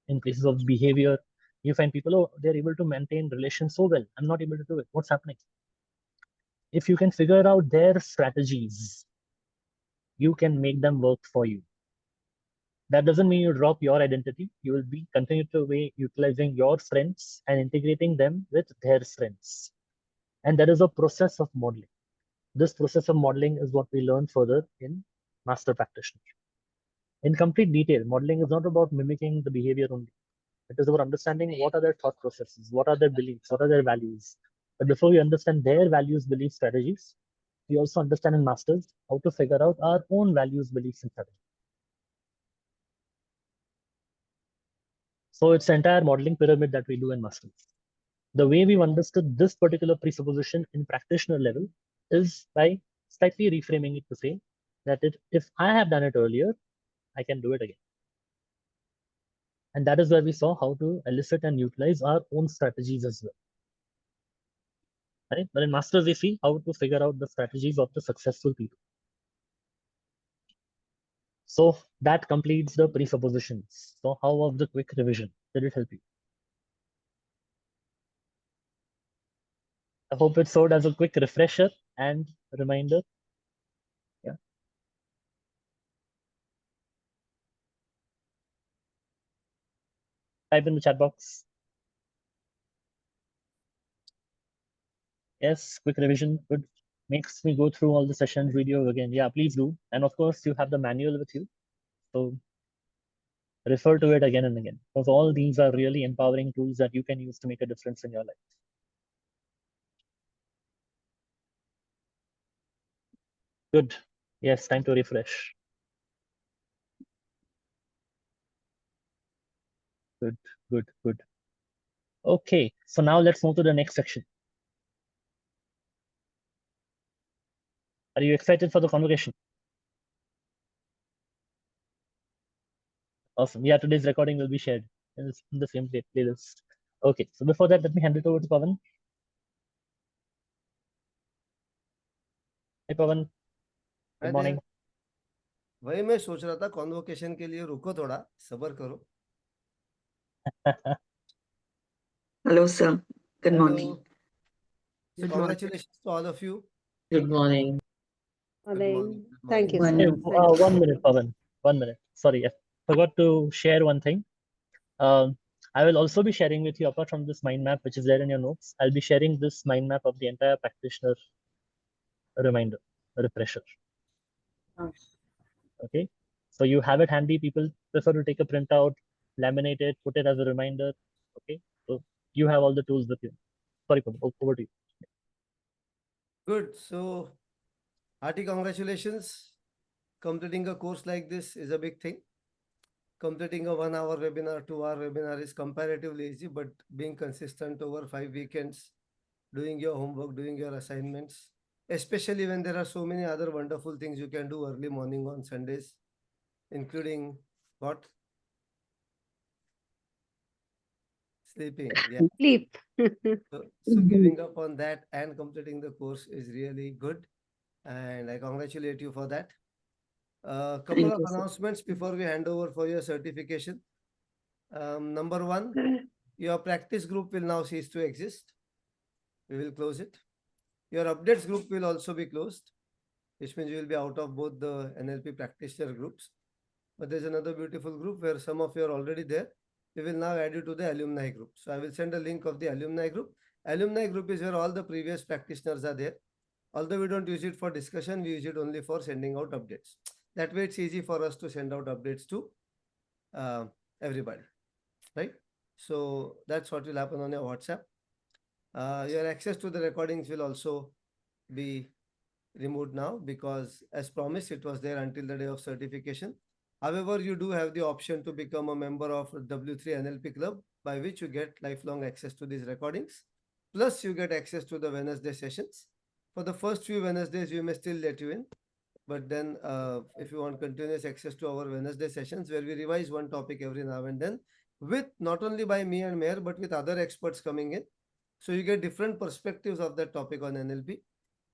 in places of behavior. You find people, oh, they're able to maintain relations so well. I'm not able to do it. What's happening? If you can figure out their strategies, you can make them work for you. That doesn't mean you drop your identity. You will be continue to be utilizing your strengths and integrating them with their strengths. And there is a process of modeling. This process of modeling is what we learn further in Master Practitioner. In complete detail, modeling is not about mimicking the behavior only. It is about understanding what are their thought processes, what are their beliefs, what are their values. But before we understand their values, beliefs, strategies, we also understand in Masters how to figure out our own values, beliefs, and strategies. So it's the entire modeling pyramid that we do in Masters. The way we've understood this particular presupposition in practitioner level is by slightly reframing it to say that if I have done it earlier, I can do it again. And that is where we saw how to elicit and utilize our own strategies as well. Right? But in Masters, we see how to figure out the strategies of the successful people. So that completes the presuppositions. So how was the quick revision? Did it help you? I hope it served as a quick refresher and reminder. Yeah. Type in the chat box. Yes, quick revision. Good. Makes me go through all the sessions video again. Yeah, please do. And of course, you have the manual with you. So refer to it again and again. Because all these are really empowering tools that you can use to make a difference in your life. Good. Yes, time to refresh. Good, good, good. Okay, so now let's move to the next section. Are you excited for the convocation? Awesome. Yeah, today's recording will be shared in the same playlist. Okay, so before that, let me hand it over to Pawan. Hey, Pawan. Good morning. वही मैं सोच रहा था convocation के लिए रुको थोड़ा सब्र करो. Hello, sir. Good morning. So congratulations to all of you. Good morning. Good morning. Thank you, One sir. minute. 1 minute, Pawan. 1 minute. Sorry, I forgot to share one thing. I will also be sharing with you, apart from this mind map, which is there in your notes, I'll be sharing this mind map of the entire practitioner reminder, refresher. Okay, so you have it handy. People prefer to take a printout, laminate it, put it as a reminder. Okay, so you have all the tools with you. Sorry, over to you. Good. So, hearty congratulations. Completing a course like this is a big thing. Completing a 1 hour webinar, 2 hour webinar is comparatively easy, but being consistent over 5 weekends, doing your homework, doing your assignments, especially when there are so many other wonderful things you can do early morning on Sundays, including what? Sleeping. Yeah. Sleep. So giving up on that and completing the course is really good. And I congratulate you for that. A couple of announcements before we hand over for your certification. Number one, your practice group will now cease to exist. We will close it. Your updates group will also be closed, which means you will be out of both the NLP practitioner groups. But there's another beautiful group where some of you are already there. We will now add you to the alumni group. So I will send a link of the alumni group. Alumni group is where all the previous practitioners are there. Although we don't use it for discussion, we use it only for sending out updates. That way it's easy for us to send out updates to everybody, right? So that's what will happen on your WhatsApp. Your access to the recordings will also be removed now because as promised, it was there until the day of certification. However, you do have the option to become a member of W3 NLP Club, by which you get lifelong access to these recordings. Plus, you get access to the Wednesday sessions. For the first few Wednesdays, we may still let you in. But then if you want continuous access to our Wednesday sessions, where we revise one topic every now and then, with not only by me and Meher, but with other experts coming in. So you get different perspectives of that topic on NLP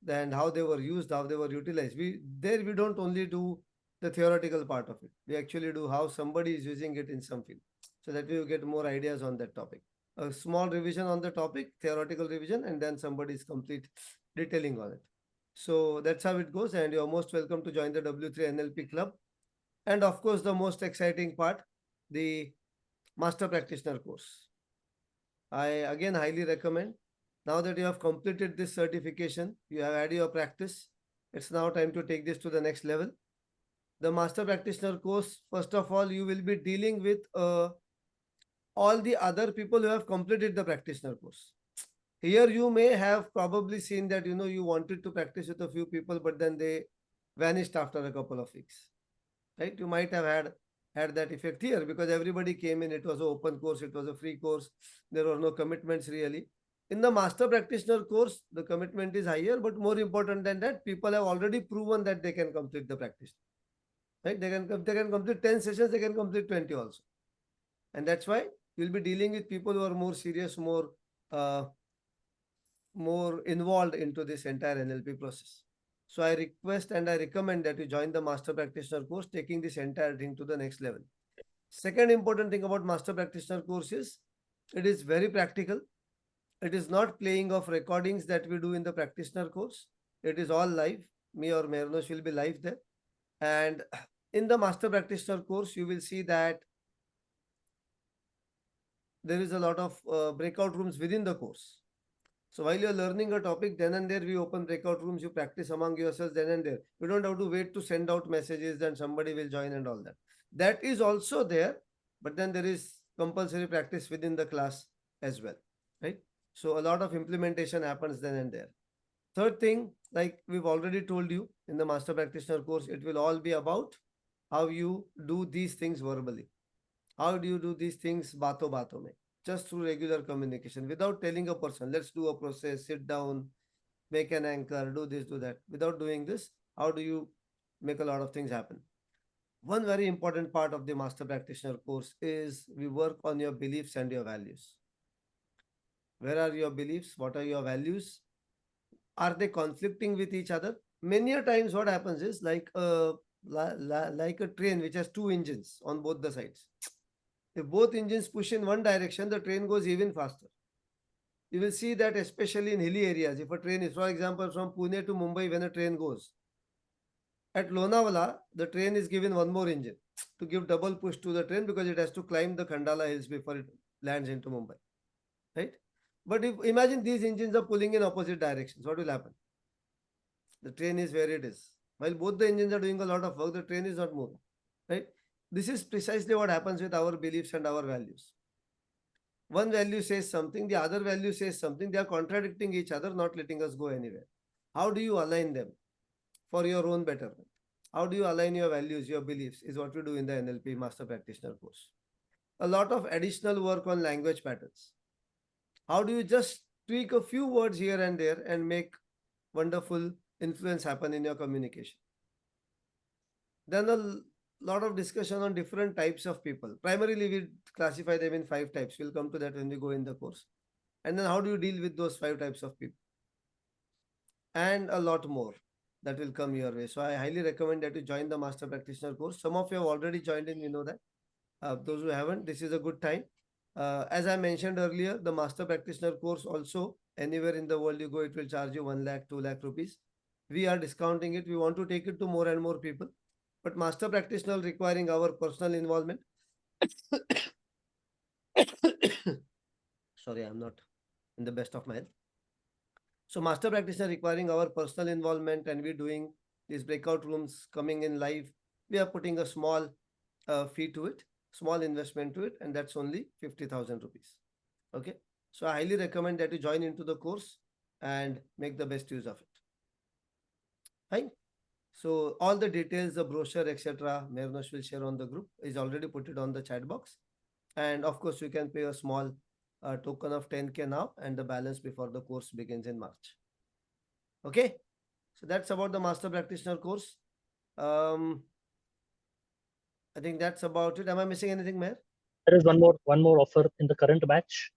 and how they were used, how they were utilized. We don't only do the theoretical part of it. We actually do how somebody is using it in some field. So that we will get more ideas on that topic. A small revision on the topic, theoretical revision, and then somebody's complete detailing on it. So that's how it goes. And you're most welcome to join the W3 NLP Club. And of course, the most exciting part, the Master Practitioner course. I again highly recommend. Now that you have completed this certification, you have had your practice, it's now time to take this to the next level. The Master Practitioner course, first of all, you will be dealing with all the other people who have completed the practitioner course. Here you may have probably seen that, you wanted to practice with a few people, but then they vanished after a couple of weeks, right? You might have had that effect here because everybody came in. It was an open course. It was a free course. There were no commitments really. In the Master Practitioner course, the commitment is higher, but more important than that, people have already proven that they can complete the practice. Right? They can complete 10 sessions, they can complete 20 also. And that's why you'll be dealing with people who are more serious, more involved into this entire NLP process. So I request and I recommend that you join the Master Practitioner course, taking this entire thing to the next level. Second important thing about Master Practitioner course is it is very practical. It is not playing of recordings that we do in the practitioner course. It is all live. Me or Mehernosh will be live there. And in the Master Practitioner course, you will see that there is a lot of breakout rooms within the course. So while you're learning a topic, then and there we open breakout rooms, you practice among yourselves then and there. You don't have to wait to send out messages, then somebody will join and all that. That is also there, but then there is compulsory practice within the class as well, right? So a lot of implementation happens then and there. Third thing, like we've already told you in the Master Practitioner course, it will all be about how you do these things verbally. How do you do these things bato mein? Just through regular communication without telling a person, let's do a process, sit down, make an anchor, do this, do that. Without doing this, how do you make a lot of things happen? One very important part of the Master Practitioner course is we work on your beliefs and your values. Where are your beliefs? What are your values? Are they conflicting with each other? Many a times what happens is like a train which has two engines on both the sides. If both engines push in one direction, the train goes even faster. You will see that especially in hilly areas. If a train is, for example, from Pune to Mumbai, when a train goes, at Lonavala, the train is given one more engine to give double push to the train because it has to climb the Khandala hills before it lands into Mumbai, right? But if imagine these engines are pulling in opposite directions, what will happen? The train is where it is. While both the engines are doing a lot of work, the train is not moving, right? This is precisely what happens with our beliefs and our values. One value says something, the other value says something. They are contradicting each other, not letting us go anywhere. How do you align them for your own betterment? How do you align your values, your beliefs is what we do in the NLP Master Practitioner course. A lot of additional work on language patterns. How do you just tweak a few words here and there and make wonderful influence happen in your communication? Then a lot of discussion on different types of people. Primarily, we classify them in 5 types. We'll come to that when we go in the course. And then how do you deal with those 5 types of people? And a lot more that will come your way. So I highly recommend that you join the Master Practitioner course. Some of you have already joined in, you know that. Those who haven't, this is a good time. As I mentioned earlier, the Master Practitioner course also, anywhere in the world you go, it will charge you 1 lakh, 2 lakh rupees. We are discounting it. We want to take it to more and more people. But Master Practitioner requiring our personal involvement. Sorry, I'm not in the best of my health. So Master Practitioner requiring our personal involvement, and we're doing these breakout rooms coming in live. We are putting a small fee to it, small investment to it, and that's only 50,000 rupees. Okay. So I highly recommend that you join into the course and make the best use of it. Fine. So all the details, the brochure, etc., Mehernosh will share on the group. Is already put it on the chat box. And of course, you can pay a small token of 10K now and the balance before the course begins in March. Okay. So that's about the Master Practitioner course. I think that's about it. Am I missing anything, Meher? There is one more offer in the current batch.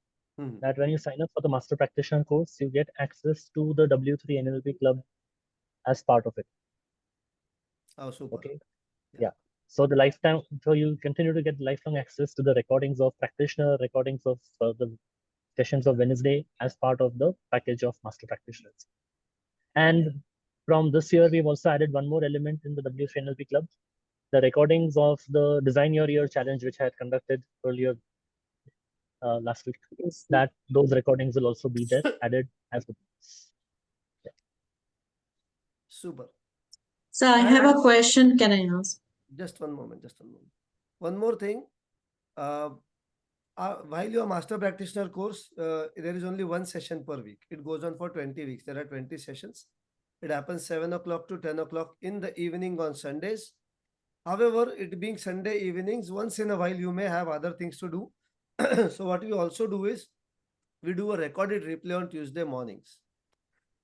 That when you sign up for the Master Practitioner course, you get access to the W3 NLP Club as part of it. Oh, super. Okay. Yeah. So the lifetime, so you continue to get lifelong access to the recordings of practitioner, recordings of the sessions of Wednesday as part of the package of Master Practitioners. And from this year, we've also added one more element in the W3 NLP Club, the recordings of the Design Your Year challenge, which I had conducted earlier last week. That those recordings will also be there, added as the yeah. Super. So I have a question. Can I ask? Just one moment. One more thing. While your Master Practitioner course, there is only one session per week. It goes on for 20 weeks. There are 20 sessions. It happens 7 o'clock to 10 o'clock in the evening on Sundays. However, it being Sunday evenings, once in a while you may have other things to do. So what we also do is we do a recorded replay on Tuesday mornings.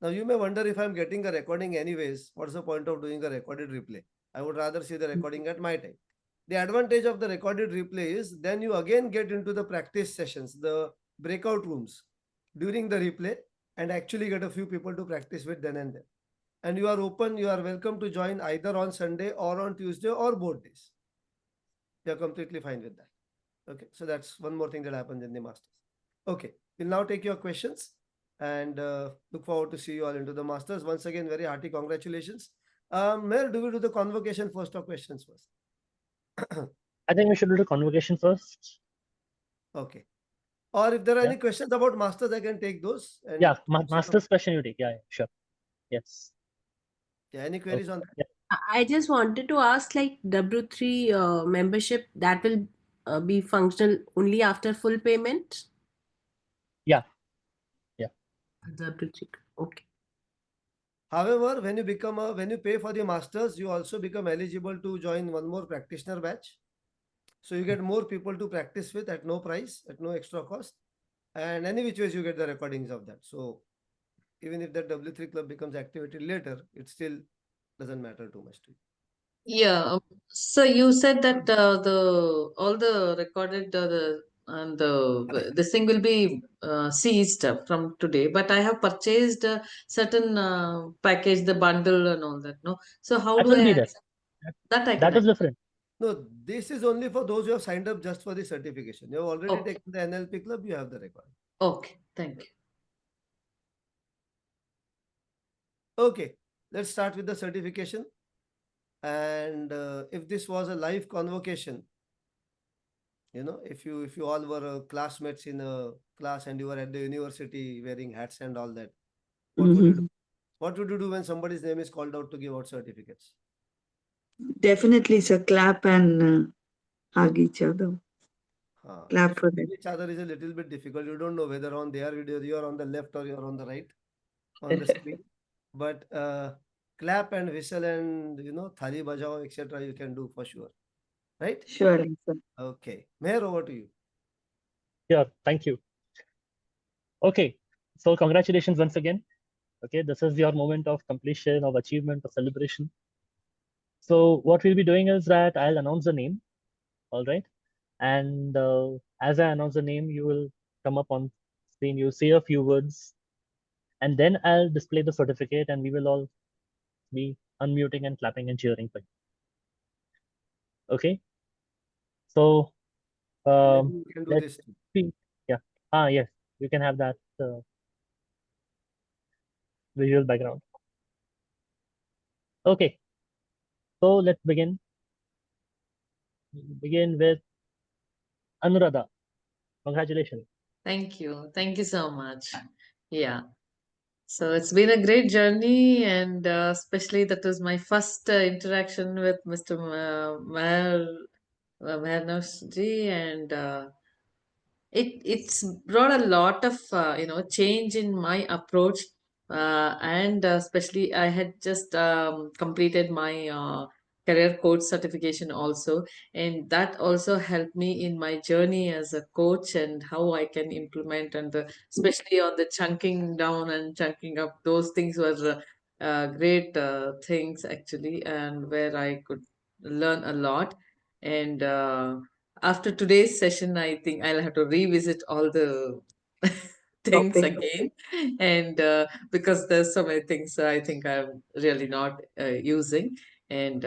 Now you may wonder, if I'm getting a recording anyways, what's the point of doing a recorded replay? I would rather see the recording at my time. The advantage of the recorded replay is then you again get into the practice sessions, the breakout rooms during the replay, and actually get a few people to practice with then and there. And you are open, you are welcome to join either on Sunday or on Tuesday or both days. You are completely fine with that. Okay, so that's one more thing that happens in the Masters. Okay, we'll now take your questions and look forward to see you all into the Masters. Once again, very hearty congratulations. Meher, do we do the convocation first or questions first? I think we should do the convocation first. Okay. Or if there are any questions about masters, I can take those. And yeah, master's question you take. Yeah, sure. Yes. Yeah, any queries on that? Yeah. I just wanted to ask, like W3 membership, that will be functional only after full payment? Yeah. Yeah. W3. Okay. However, when you pay for the masters, you also become eligible to join one more practitioner batch. So you get more people to practice with at no price, at no extra cost. And any which ways you get the recordings of that. So even if that W3 club becomes activated later, it still doesn't matter too much to you. Yeah. So you said that all the recorded this thing will be seized from today. But I have purchased a certain package, the bundle and all that. No. So how That do will I be there. access that? I That can is different. No, this is only for those who have signed up just for the certification. You have already Okay. taken the NLP club, you have the record. Okay. Thank you. Okay, let's start with the certification. And if this was a live convocation, if you all were classmates in a class and you were at the university wearing hats and all that, what would you do? What would you do when somebody's name is called out to give out certificates? Definitely, sir. Clap and hug each other. Clap for them. Each other is a little bit difficult. You don't know whether on their video you are on the left or you are on the right on the screen. But clap and whistle and thali bajao, etc. you can do for sure. Right? Surely, sir. Okay. Meher, over to you. Yeah, thank you. Okay, so congratulations once again. Okay, this is your moment of completion, of achievement, of celebration. So what we'll be doing is that I'll announce the name, all right? And as I announce the name, you will come up on screen, you say a few words, and then I'll display the certificate and we will all be unmuting and clapping and cheering for you. Okay? So You can do let's this. see. Yeah. Yes, you can have that visual background. Okay. So let's begin. Begin with Anuradha. Congratulations. Thank you. Thank you so much. Yeah. So it's been a great journey, and especially that was my first interaction with Mr. Mehernosh ji, and it's brought a lot of change in my approach, and especially I had just completed my career coach certification also, and that also helped me in my journey as a coach and how I can implement, and especially on the chunking down and chunking up, those things were great things actually, and where I could learn a lot. And after today's session, I think I'll have to revisit all the things again, and because there's so many things I think I'm really not using and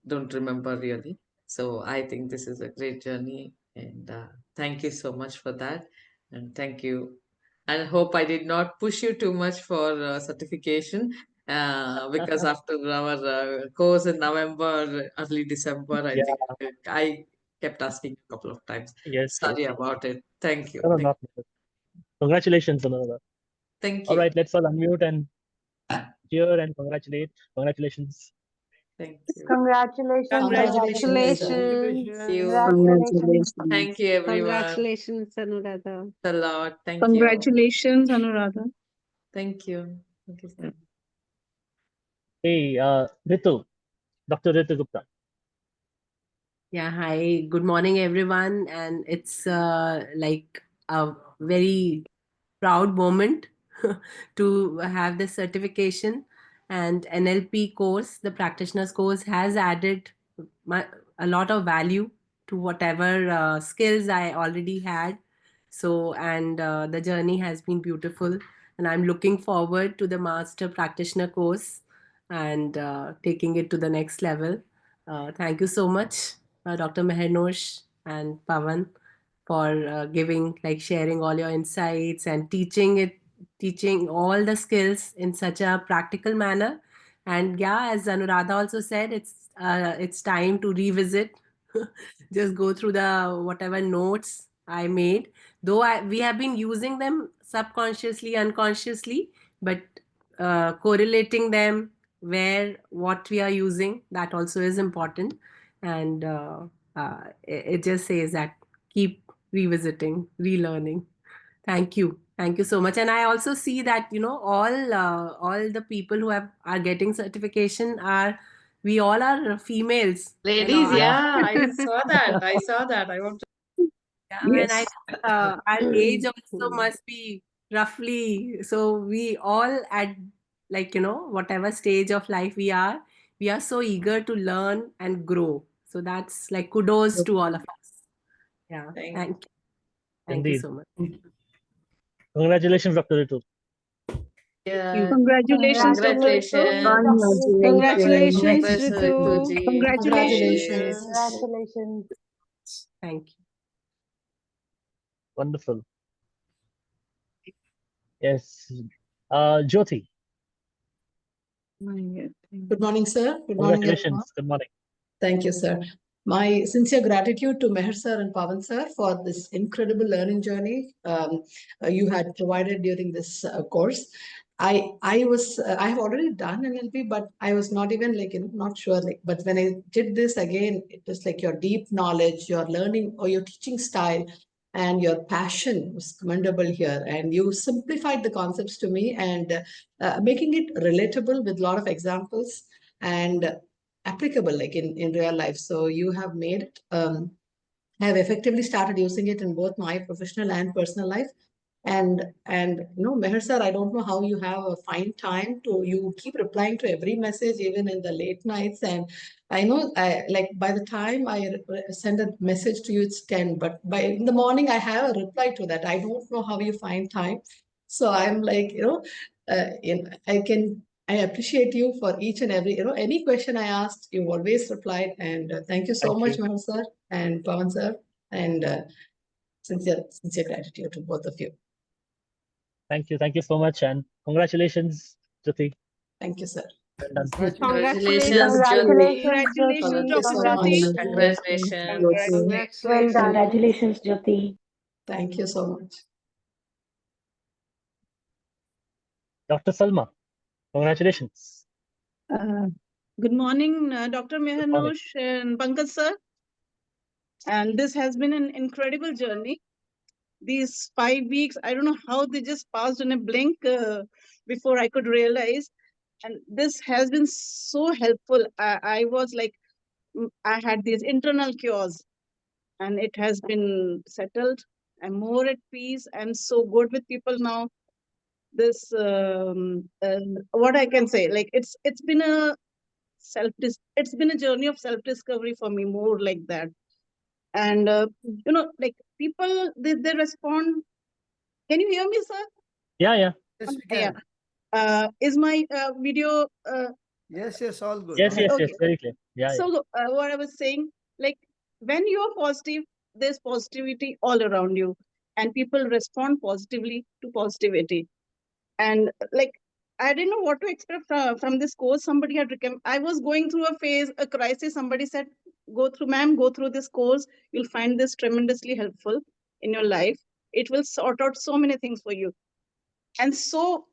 don't remember really. So I think this is a great journey, and thank you so much for that, and thank you. And I hope I did not push you too much for certification, because after our course in November, early December, I think I kept asking a couple of times. Yes. Sorry about it. Thank you. No, not congratulations, Anuradha. Thank you. All right, let's all unmute and cheer and congratulate. Congratulations. Thank you. Congratulations. Congratulations. Congratulations. Thank you, everyone. Congratulations, Anuradha. A lot. Thank you. Congratulations, Anuradha. Thank you. Thank you so much. Hey, Ritu, Dr. Ritu Gupta. Yeah, hi. Good morning, everyone. And it's like a very proud moment to have this certification. And NLP course, the practitioner's course, has added a lot of value to whatever skills I already had. So, and the journey has been beautiful. And I'm looking forward to the master practitioner course and taking it to the next level. Thank you so much, Dr. Mehernosh and Pawan, for sharing all your insights and teaching all the skills in such a practical manner. And yeah, as Anuradha also said, it's time to revisit, just go through the whatever notes I made, though we have been using them subconsciously, unconsciously, but correlating them what we are using, that also is important. And it just says that keep revisiting, relearning. Thank you. Thank you so much. And I also see that, all the people who are getting certification we all are females. Ladies, yeah, I saw that. I saw that. I want to. Yeah, and I think our age also must be roughly, so we all at whatever stage of life we are so eager to learn and grow. So that's like kudos to all of us. Yeah, thank you. Thank you Indeed. so much. Congratulations, Dr. Ritu. Yeah. Congratulations, Dr. Congratulations. Congratulations, Ritu. Congratulations. Congratulations. Thank you. Wonderful. Yes. Jyoti. Good morning, sir. Good morning, everyone. Congratulations. Good morning. Thank you, sir. My sincere gratitude to Meher sir and Pawan sir for this incredible learning journey you had provided during this course. I have already done NLP, but I was not even not sure. But when I did this again, it was like your deep knowledge, your learning or your teaching style, and your passion was commendable here. And you simplified the concepts to me and making it relatable with a lot of examples and applicable in real life. So you have made it. I have effectively started using it in both my professional and personal life. And Meher sir, I don't know how you have a fine time you keep replying to every message, even in the late nights. And I know, by the time I send a message to you, it's 10, but in the morning, I have a reply to that. I don't know how you find time. So I'm I appreciate you for each and every, any question I asked, you always replied. And thank you so much, Meher sir and Pawan sir. And sincere gratitude to both of you. Thank you. Thank you so much. And congratulations, Jyoti. Thank you, sir. Congratulations, Congratulations, Dr. Jyoti. Congratulations. Well done. Congratulations, Jyoti. Thank you so much. Dr. Salma, congratulations. Good morning, Dr. Mehernosh and Pankaj sir. And this has been an incredible journey. These 5 weeks, I don't know how they just passed in a blink before I could realize. And this has been so helpful. I was like, I had these internal cures and it has been settled. I'm more at peace. I'm so good with people now. This, what I can say, it's been a journey of self-discovery for me, more like that. And people, they respond. Can you hear me, sir? Yeah. Yes, we can. Is my video? Yes, all good. Yes, very clear. Yeah. So what I was saying, when you're positive, there's positivity all around you, and people respond positively to positivity. And I didn't know what to expect from this course. Somebody had recommended. I was going through a crisis. Somebody said, go through this course. You'll find this tremendously helpful in your life. It will sort out so many things for you. And so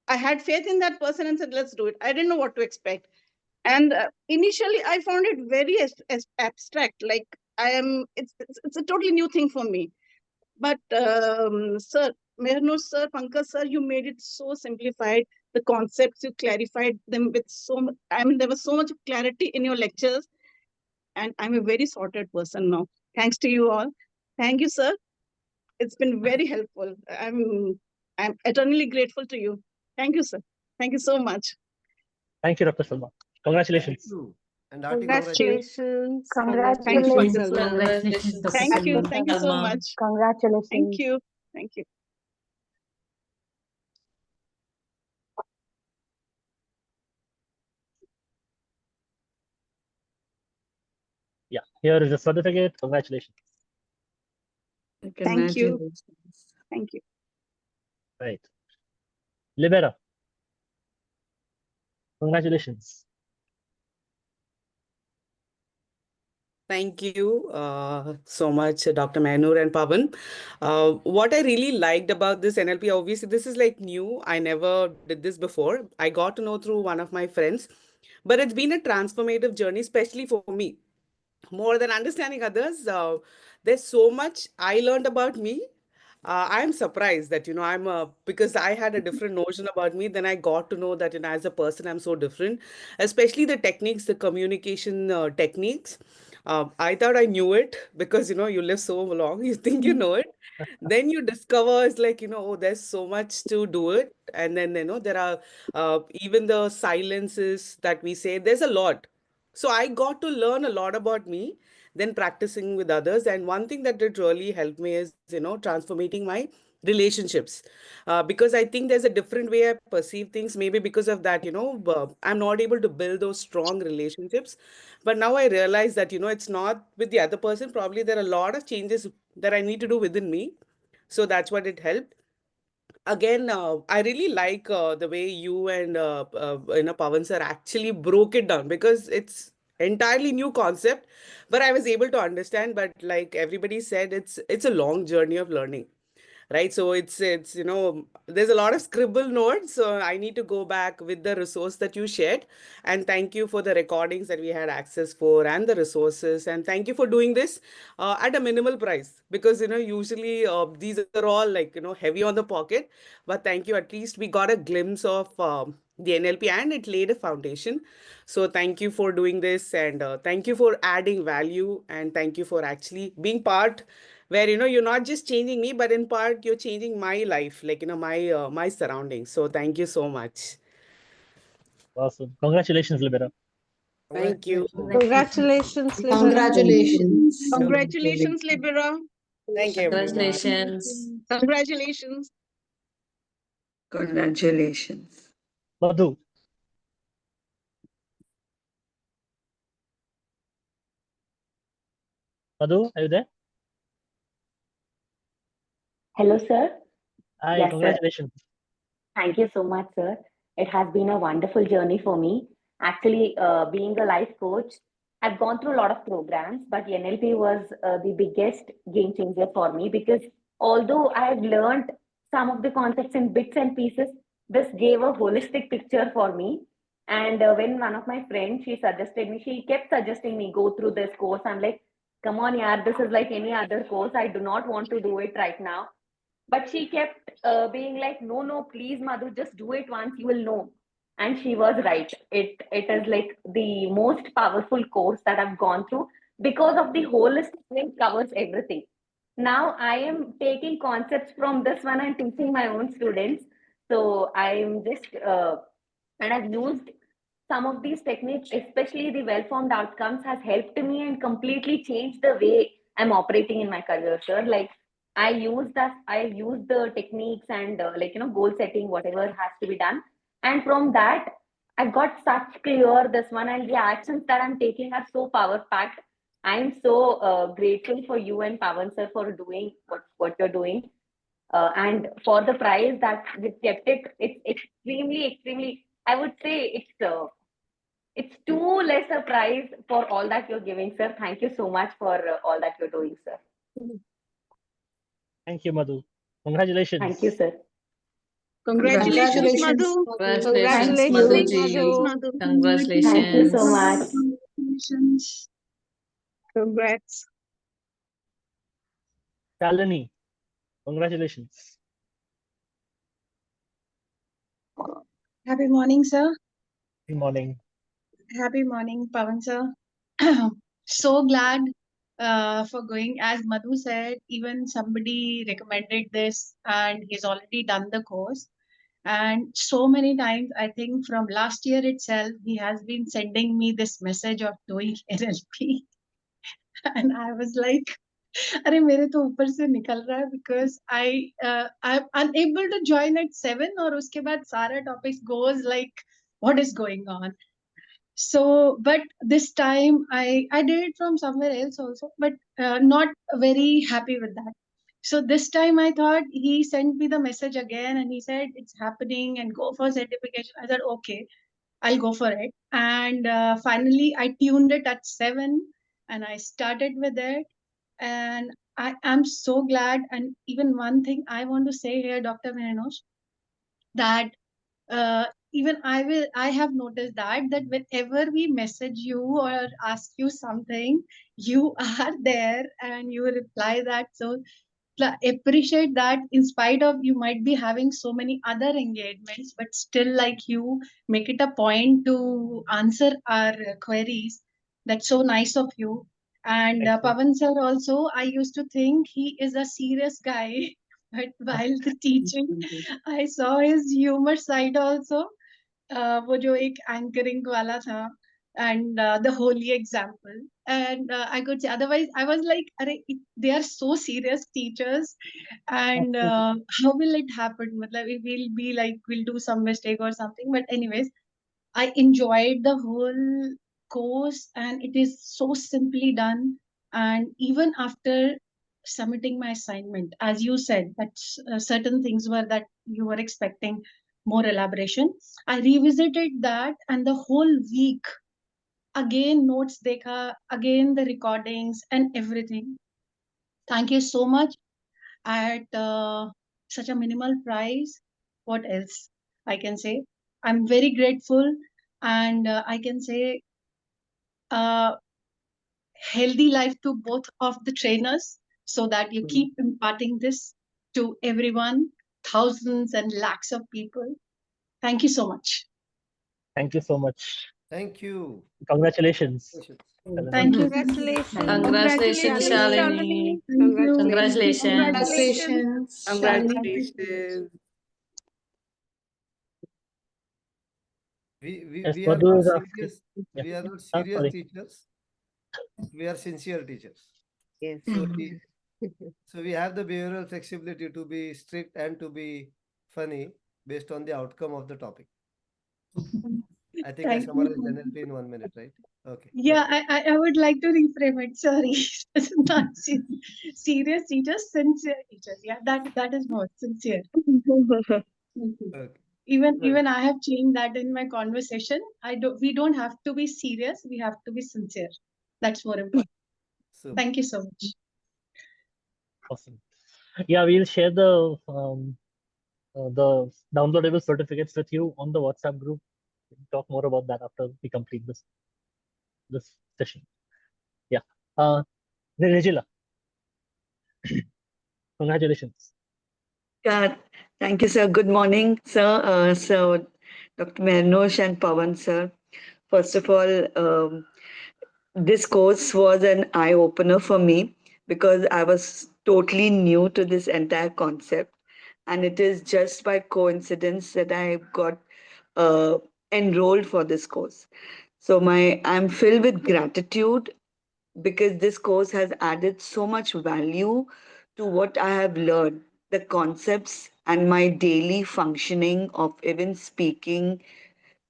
I had faith in that person and said, let's do it. I didn't know what to expect. And initially I found it very abstract. It's a totally new thing for me. But sir, Mehernosh sir, Pankaj sir, you made it so simplified. The concepts, you clarified them with there was so much clarity in your lectures. And I'm a very sorted person now. Thanks to you all. Thank you, sir. It's been very helpful. I'm eternally grateful to you. Thank you, sir. Thank you so much. Thank you, Dr. Salma. Congratulations. And Congratulations. Thank you. Congratulations, Dr. Thank you. Thank you so much. Congratulations. Thank you. Thank you. Yeah, here is a certificate. Congratulations. Thank you. Thank you. Right. Libera. Congratulations. Thank you so much, Dr. Mehernosh and Pavan. What I really liked about this NLP, obviously, this is like new. I never did this before. I got to know through one of my friends, but it's been a transformative journey, especially for me. More than understanding others, there's so much I learned about me. I'm surprised that, because I had a different notion about me, then I got to know that, as a person, I'm so different, especially the techniques, the communication techniques. I thought I knew it because, you live so long, you think you know it. Then you discover it's like, oh, there's so much to do it. And then, there are even the silences that we say, there's a lot. So I got to learn a lot about me, then practicing with others. And one thing that did really help me is, transforming my relationships. Because I think there's a different way I perceive things. Maybe because of that, I'm not able to build those strong relationships. But now I realize that, it's not with the other person. Probably there are a lot of changes that I need to do within me. So that's what it helped. Again, I really like the way you and Pavan sir actually broke it down, because it's entirely new concept, but I was able to understand. But like everybody said, it's a long journey of learning, right? So it's there's a lot of scribble notes, so I need to go back with the resource that you shared. And thank you for the recordings that we had access for, and the resources, and thank you for doing this at a minimal price, because usually these are all like heavy on the pocket. But thank you, at least we got a glimpse of the NLP, and it laid a foundation. So thank you for doing this, and thank you for adding value, and thank you for actually being part, where you're not just changing me, but in part you're changing my life, like my surroundings. So thank you so much. Awesome. Congratulations, Libera. Thank you. Congratulations, Libera. Congratulations. Congratulations, Libera. Thank you, everyone. Congratulations. Congratulations. Congratulations. Madhu. Madhu, are you there? Hello, sir. Hi, Yes, sir. congratulations. Thank you so much, sir. It has been a wonderful journey for me. Actually, being a life coach, I've gone through a lot of programs, but NLP was the biggest game changer for me, because although I have learned some of the concepts in bits and pieces, this gave a holistic picture for me. And when one of my friends, she kept suggesting me go through this course. I'm like, come on, yaar, this is like any other course. I do not want to do it right now, but she kept being like, no, please, Madhu, just do it once, you will know. And she was right. It is like the most powerful course that I've gone through, because of the holistic way it covers everything. Now I am taking concepts from this one and teaching my own students. So I'm just and I've used some of these techniques, especially the well-formed outcomes, has helped me and completely changed the way I'm operating in my career, sir. Like I use the techniques and goal setting, whatever has to be done. And from that, I got such clear this one, and the actions that I'm taking are so power packed. I'm so grateful for you and Pavan sir for doing what you're doing. And for the price that we kept it, it's extremely, I would say it's too less a price for all that you're giving, sir. Thank you so much for all that you're doing, sir. Thank you, Madhu. Congratulations. Thank you, sir. Congratulations, Madhu. Congratulations, Thank you, Madhuji. Madhu. Thank you so Congratulations. much. Congratulations. Congrats. Shalini, congratulations. Happy morning, sir. Good morning. Happy morning, Pavan sir. So glad for going. As Madhu said, even somebody recommended this and he's already done the course. And so many times, I think from last year itself, he has been sending me this message of doing NLP. And I was like, अरे मेरे तो ऊपर से निकल रहा है, because I'm unable to join at 7 और उसके बाद सारा topics goes like what is going on. So, but this time I did it from somewhere else also, but not very happy with that. So this time I thought, he sent me the message again and he said it's happening and go for certification. I said okay, I'll go for it. And finally I tuned it at 7. and I started with it. And I am so glad. And even one thing I want to say here, Dr. Mehernosh, that even I have noticed that whenever we message you or ask you something, you are there and you reply that. So appreciate that, in spite of you might be having so many other engagements, but still, like, you make it a point to answer our queries. That's so nice of you. And Pavan sir also, I used to think he is a serious guy, but while the teaching, I saw his humor side also. वो जो एक anchoring वाला था, and the holy example. And I could say, otherwise I was like, they are so serious teachers, and how will it happen? Matlab, it will be like we'll do some mistake or something. But anyways, I enjoyed the whole course, and it is so simply done. And even after submitting my assignment, as you said, that certain things were that you were expecting more elaboration, I revisited that, and the whole week again notes dekha, again the recordings and everything. Thank you so much. At such a minimal price, what else I can say? I'm very grateful, and I can say healthy life to both of the trainers, so that you keep imparting this to everyone, thousands and lakhs of people. Thank you so much. Thank you so much. Thank you. Congratulations. Thank you. Congratulations. Congratulations, Shalini. Congratulations. Congratulations. Yes, We are Madhu not is asking. serious. Yeah. We are not Ah, serious sorry. teachers. We are sincere teachers. Yes. So we have the behavioral flexibility to be strict and to be funny based on the outcome of the topic. I think I Thank summarized you. NLP in 1 minute, right? Okay. Yeah, I would like to reframe it. Sorry, not serious teachers, sincere teachers. Yeah, that is more sincere. Thank you. Okay. Even I have changed that in my conversation. We don't have to be serious. We have to be sincere. That's more important. Super. Thank you so much. Awesome. Yeah, we'll share the downloadable certificates with you on the WhatsApp group. We'll talk more about that after we complete this session. Yeah. Regila. Congratulations. Yeah, thank you, sir. Good morning, sir. So, Dr. Mehernosh and Pawan, sir. First of all, this course was an eye opener for me because I was totally new to this entire concept. And it is just by coincidence that I got uh, enrolled for this course. So I'm filled with gratitude because this course has added so much value to what I have learned, the concepts and my daily functioning of even speaking,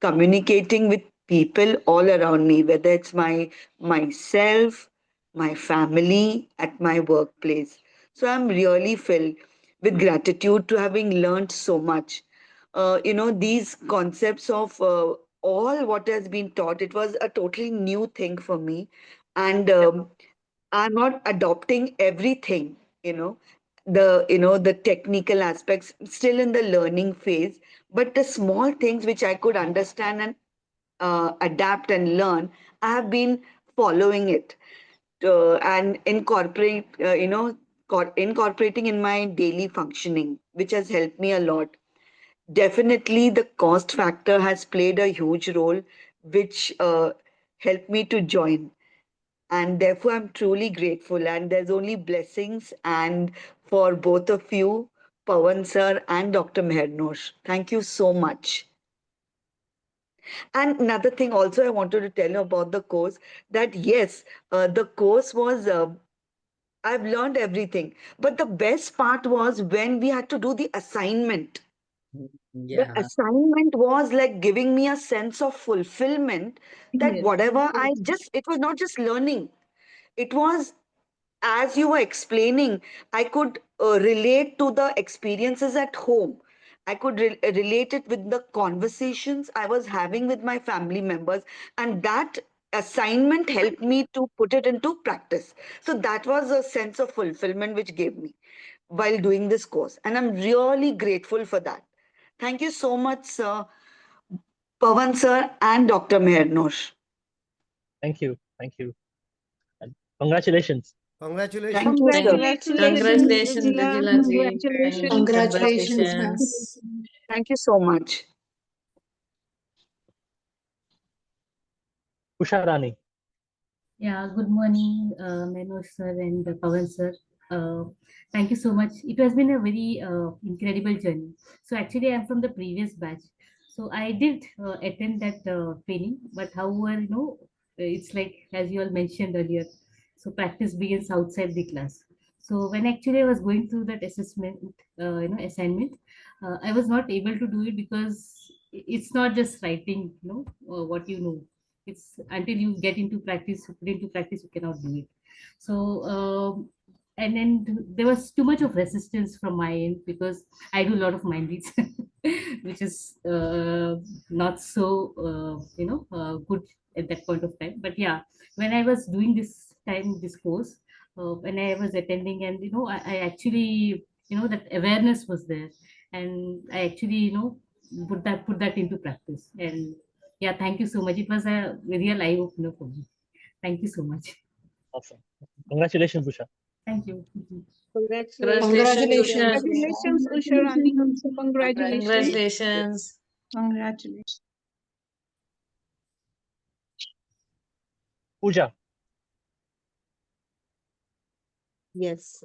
communicating with people all around me, whether it's myself, my family, at my workplace. So I'm really filled with gratitude to having learned so much. These concepts of all what has been taught, it was a totally new thing for me. And I'm not adopting everything, the technical aspects, still in the learning phase, but the small things which I could understand and adapt and learn, I have been following it and incorporating in my daily functioning, which has helped me a lot. Definitely, the cost factor has played a huge role, which helped me to join. And therefore, I'm truly grateful. And there's only blessings. And for both of you, Pawan sir and Dr. Mehernosh, thank you so much. And another thing also I wanted to tell you about the course, that yes, the course was, I've learned everything. But the best part was when we had to do the assignment. The Yeah. assignment was like giving me a sense of fulfillment that Yes. whatever it was not just learning. It was, as you were explaining, I could relate to the experiences at home. I could relate it with the conversations I was having with my family members. And that assignment helped me to put it into practice. So that was a sense of fulfillment which gave me while doing this course. And I'm really grateful for that. Thank you so much, sir, Pawan sir, and Dr. Mehernosh. Thank you. Thank you. And congratulations. Congratulations. Thank you, sir. Congratulations, Rajila ji. Congratulations. Thank you so much. Usha Rani. Yeah, good morning, Mehernosh sir and Pawan sir. Thank you so much. It has been a very incredible journey. So actually, I'm from the previous batch. So I did attend that training, but however, it's like as you all mentioned earlier. So practice begins outside the class. So when actually I was going through that assessment, assignment, I was not able to do it because it's not just writing, what you know. It's until you get into practice, put into practice, you cannot do it. So and then there was too much of resistance from my end because I do a lot of mind reads, which is not so good at that point of time. But yeah, when I was doing this course, when I was attending, and I actually that awareness was there, and I actually put that into practice. And yeah, thank you so much. It was a real eye opener for me. Thank you so much. Awesome. Congratulations, Usha. Thank you. Congratulations, Usha Rani. Congratulations. Congratulations. Congratulations. Pooja. Yes.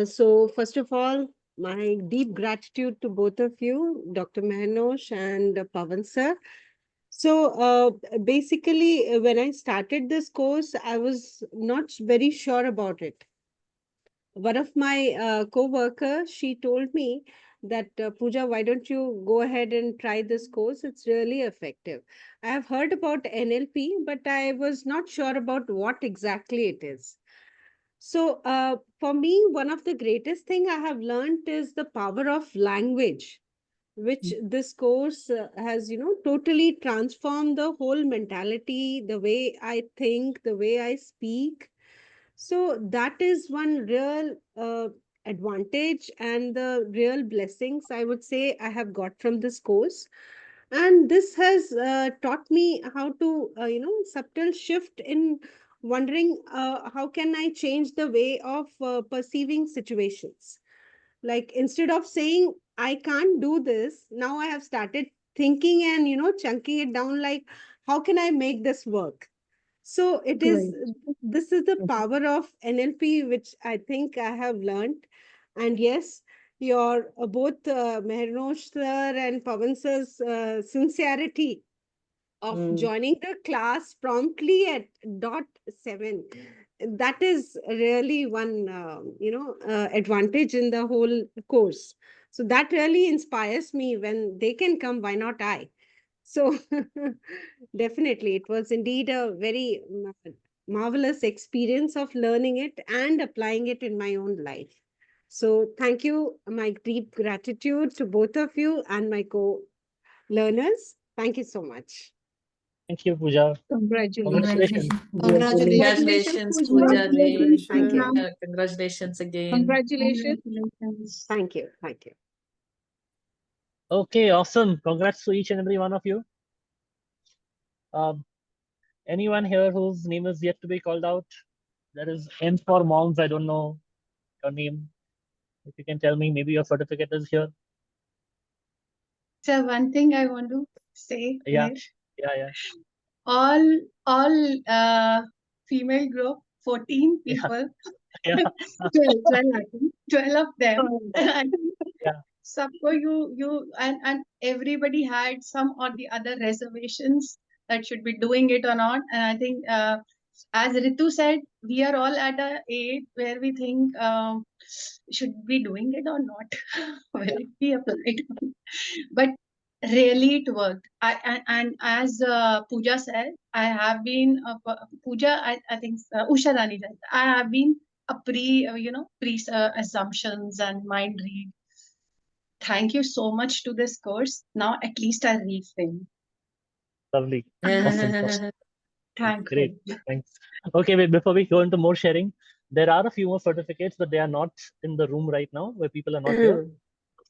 So first of all, my deep gratitude to both of you, Dr. Mehernosh and Pawan sir. So basically, when I started this course, I was not very sure about it. One of my co-workers, she told me that, Pooja, why don't you go ahead and try this course? It's really effective. I have heard about NLP, but I was not sure about what exactly it is. So for me, one of the greatest thing I have learned is the power of language, which this course has, totally transformed the whole mentality, the way I think, the way I speak. So that is one real advantage and the real blessings I would say I have got from this course. And this has taught me how to, subtle shift in wondering how can I change the way of perceiving situations. Like instead of saying I can't do this, now I have started thinking and chunking it down, like how can I make this work. So it is, this is the power of NLP, which I think I have learned. And yes, your both Mehernosh sir and Pawan sir's sincerity of joining the class promptly at dot 7, that is really one advantage in the whole course. So that really inspires me. When they can come, why not I? So definitely, it was indeed a very marvelous experience of learning it and applying it in my own life. So thank you, my deep gratitude to both of you and my co-learners. Thank you so much. Thank you, Pooja. Congratulations. Congratulations, Pooja ji. Thank you. Congratulations again. Congratulations. Thank you. Thank you. Okay, awesome. Congrats to each and every one of you. Anyone here whose name is yet to be called out? That is M for moms. I don't know your name. If you can tell me, maybe your certificate is here. So one thing I want to say Yeah. here, Yeah. all female group, 14 people, Yeah. 12 of them. Yeah. Sabko you and everybody had some or the other reservations that should be doing it or not. And I think as Ritu said, we are all at a age where we think should we doing it or not? Will it be applied? But really it worked. And as Pooja said, I have been Pooja. I think Usha Rani said I have been a pre assumptions and mind read. Thank you so much to this course. Now at least I reframe. Lovely. Awesome. Thank Great. you. Thanks. Okay, wait, before we go into more sharing, there are a few more certificates, but they are not in the room right now where people are not here.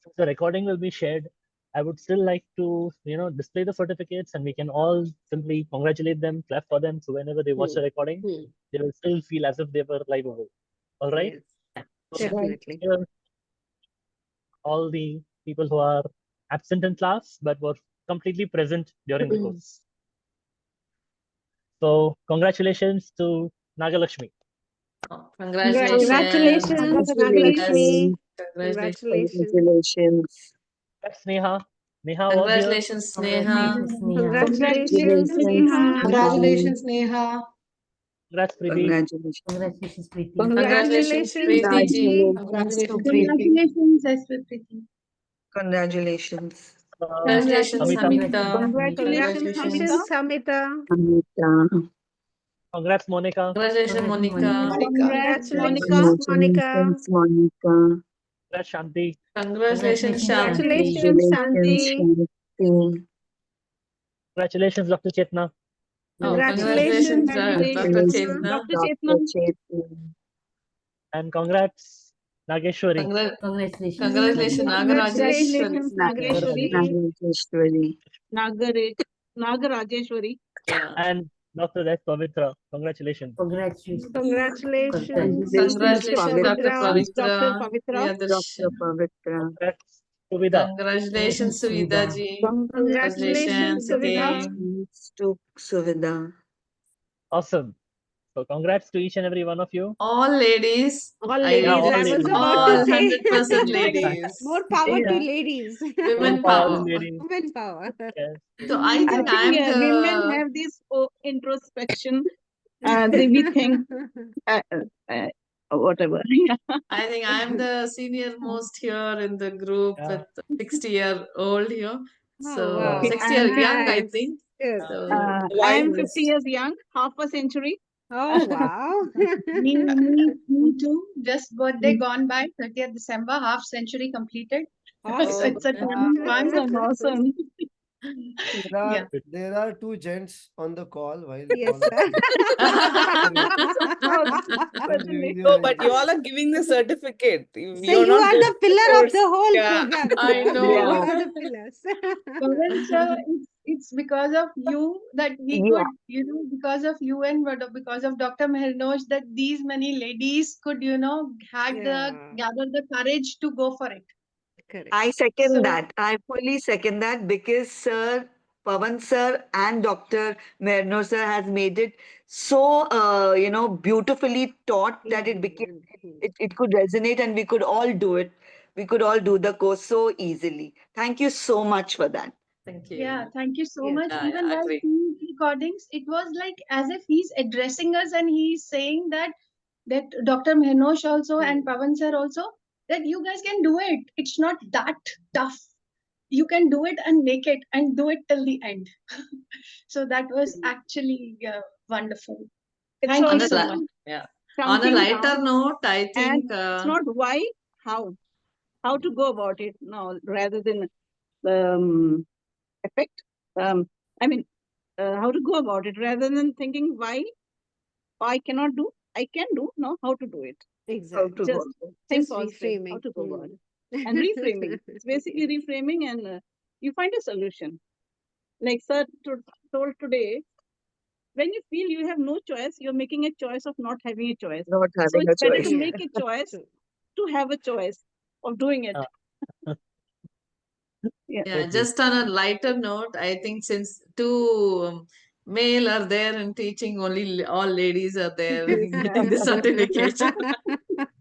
Since the recording will be shared, I would still like to, display the certificates and we can all simply congratulate them, clap for them. So whenever they watch the recording, they will still feel as if they were live over. All right? So Definitely. here, all the people who are absent in class but were completely present during the course. So congratulations to Nagalakshmi. Congratulations. Congratulations, Nagalakshmi. Congratulations. Congratulations. That's Neha. Neha was here. Congratulations, Sneha. Congratulations, Neha. Congratulations, Neha. Congrats, Preeti. Congratulations. Congratulations, Preeti. Congratulations, Congratulations, Preeti ji. Congratulations, Congratulations, Priti. Congratulations. Congratulations, Samita. Samita. Congratulations, Samita. Amita. Congrats, Monica. Congratulations, Monica. Congrats, Monica. Congratulations, Monica. Congratulations, Monica. Congrats, Shanti. Congratulations, Shanti. Congratulations, Congratulations, Shanti. Shanti. Congratulations, Dr. Chetna. Oh, Congratulations, Dr. Congratulations, Chetna. Dr. Chetna. And congrats, Nageshwari. Congratulations. Congratulations, Nagarajeshwari. Congratulations, Nagareshwari. Nagarajeshwari. Nagarajeshwari. Yeah. And Dr. S. Pavitra. Congratulations. Congratulations. Congratulations, Congratulations, Dr. Pavitra. Dr. Pavitra. Pavitra. Priyadarshan. Dr. Pavitra. Congrats, Suvida. Congratulations, Suvida ji. Congratulations, Congratulations Suvida. again. To Suvida. Awesome. So congrats to each and every one of you. All ladies. All I ladies. all I was ladies. about all to say 100% ladies. more power to Yeah. ladies. Women More power to power. ladies. Women power. Yes. So I think Actually, I'm women the have this introspection. We think whatever. I think I'm the senior most here in the group Yeah. with 60-year-old here. Oh, So wow. 60-year young, I Nice. think. Good. So I am 50 years young, half a century. Oh, wow. Me too. Just birthday gone by, 30th December, half century completed. So Awesome. it's a turning point. Awesome. Yeah. There are two gents on the call while Yes, all of sir. you. Don't reveal your No, but age. you all are giving the certificate. So You're you not are going the to the pillar of course. the whole Yeah. program. I sir. know. You are the pillars. Pawan sir, it's because of you that we could, because of you and because of Dr. Mehernosh that these many ladies could, had gather the courage to go for it. Correct. I second So- that. I fully second that because Sir Pawan sir and Dr. Mehernosh sir has made it so beautifully taught that it became it could resonate and we could all do it. We could all do the course so easily. Thank you so much for that. Thank you. Yeah, thank you so Yeah. much. Yeah, Even yeah, while agree. seeing recordings, it was like as if he's addressing us and he's saying that Dr. Mehernosh also and Pawan sir also, that you guys can do it. It's not that tough. You can do it and make it and do it till the end. So that was actually wonderful. It's Thank you also so li- much. Yeah. On a counting lighter down, note, I and think it's not why, how to go about it. No, rather than the effect. I mean, how to go about it rather than thinking why I cannot do. I can do. No, how to do it. Exactly. Just think Just positive. How reframing. to go about it. And reframing. It's basically reframing, and you find a solution. Like sir told today, when you feel you have no choice, you're making a choice of not having a choice. Not So having a it's better choice. to make a choice to have a choice of doing it. yeah, just on a lighter note, I think since two male are there and teaching, only all ladies are there getting the certification.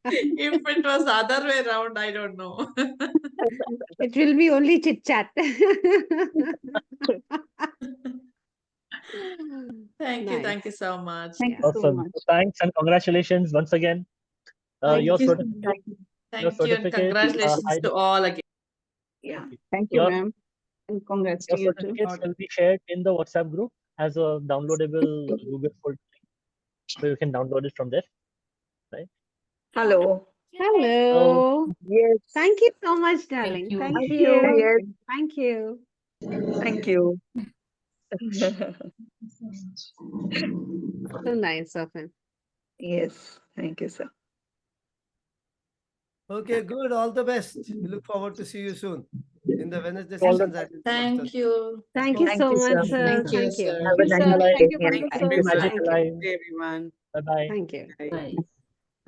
If it was other way around, I don't know. It will be only chit chat. Thank you so much. Thank you so Awesome. much. So thanks and congratulations once again. Thank Your you. certificate. Your Thank you and certificate. congratulations to all again. Yeah. Thank you, Your, ma'am. And congrats your to you too. certificates will be shared in the WhatsApp group as a downloadable Google folder. So you can download it from there. Right? Hello. Hello. Yes. Thank you so much, darling. you. Thank Thank you. you. Yes. Thank you. Thank you. So nice of him. Yes, thank you, sir. Okay, good. All the best. We look forward to see you soon in the Wednesday All the sessions. best. Thank you. Thank you Thank so you, sir. much, sir. Thank you, Thank you. sir. Have a nice sir. day. Thank you, Yeah, Pavan thank sir. you, Magic sir. alive. Hey, everyone. Bye bye. Thank you. Bye.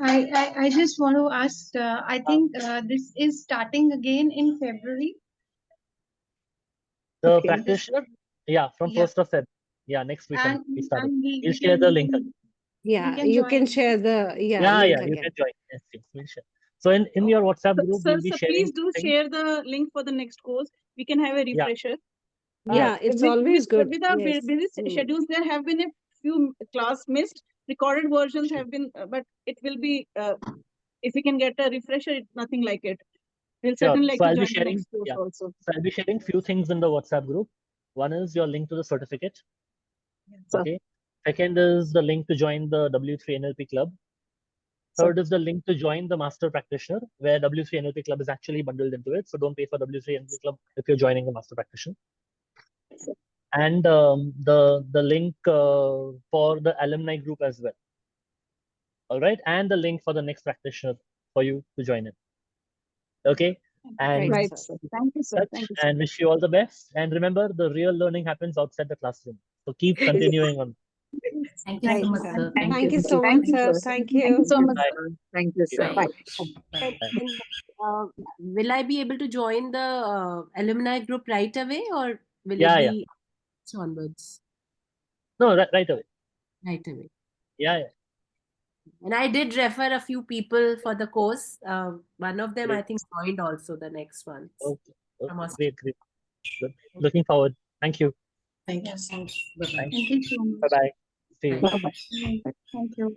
I just want to ask, I think this is starting again in February. The Okay. practitioner, yeah, from Yeah. 1st of Feb. Yeah, next weekend And, we started. and We'll share the link. Yeah, can you can join. share the Yeah, link you again. can join. Yes, yes, we'll share. So in your WhatsApp group, Sir, we'll be sir, sharing please do things. share the link for the next course. We can have a Yeah. refresher. Yeah, it's always good. With our Yes. busy schedules, there have been a few class missed. Recorded versions Sure. have been, but it will be, if we can get a refresher, it's nothing like it. We'll Sure. certainly like So to I'll be join the sharing. next course Yeah. also. So I'll be sharing few things in the WhatsApp group. One is your link to the certificate. Sir. Okay. Second is the link to join the W3 NLP club. Third is the link to join the master practitioner, where W3 NLP club is actually bundled into it. So don't pay for W3 NLP club if you're joining the master practitioner. And the link for the alumni group as well. All right, and the link for the next practitioner for you to join in. Okay, and Right, Sir. Thank you, sir. touch Thank you, sir. and wish you all the best. And remember, the real learning happens outside the classroom. So keep continuing on. Thank you Right, so much, sir. sir. Thank you so Thank much, you, sir. sir. Thank Thank you. you so much. Bye. Sir. Thank you, sir. Bye. And, will I be able to join the alumni group right away, or will Yeah, it yeah. be onwards? No, right away. Right away. Yeah, yeah. And I did refer a few people for the course. One of them, Great. I think, joined also the next one. Okay. From Okay. Australia. Great. Good. Looking forward. Thank you. Thank you. Thanks. Bye-bye. Thanks. Thank you so much. Bye bye. See you. Bye. Thank you.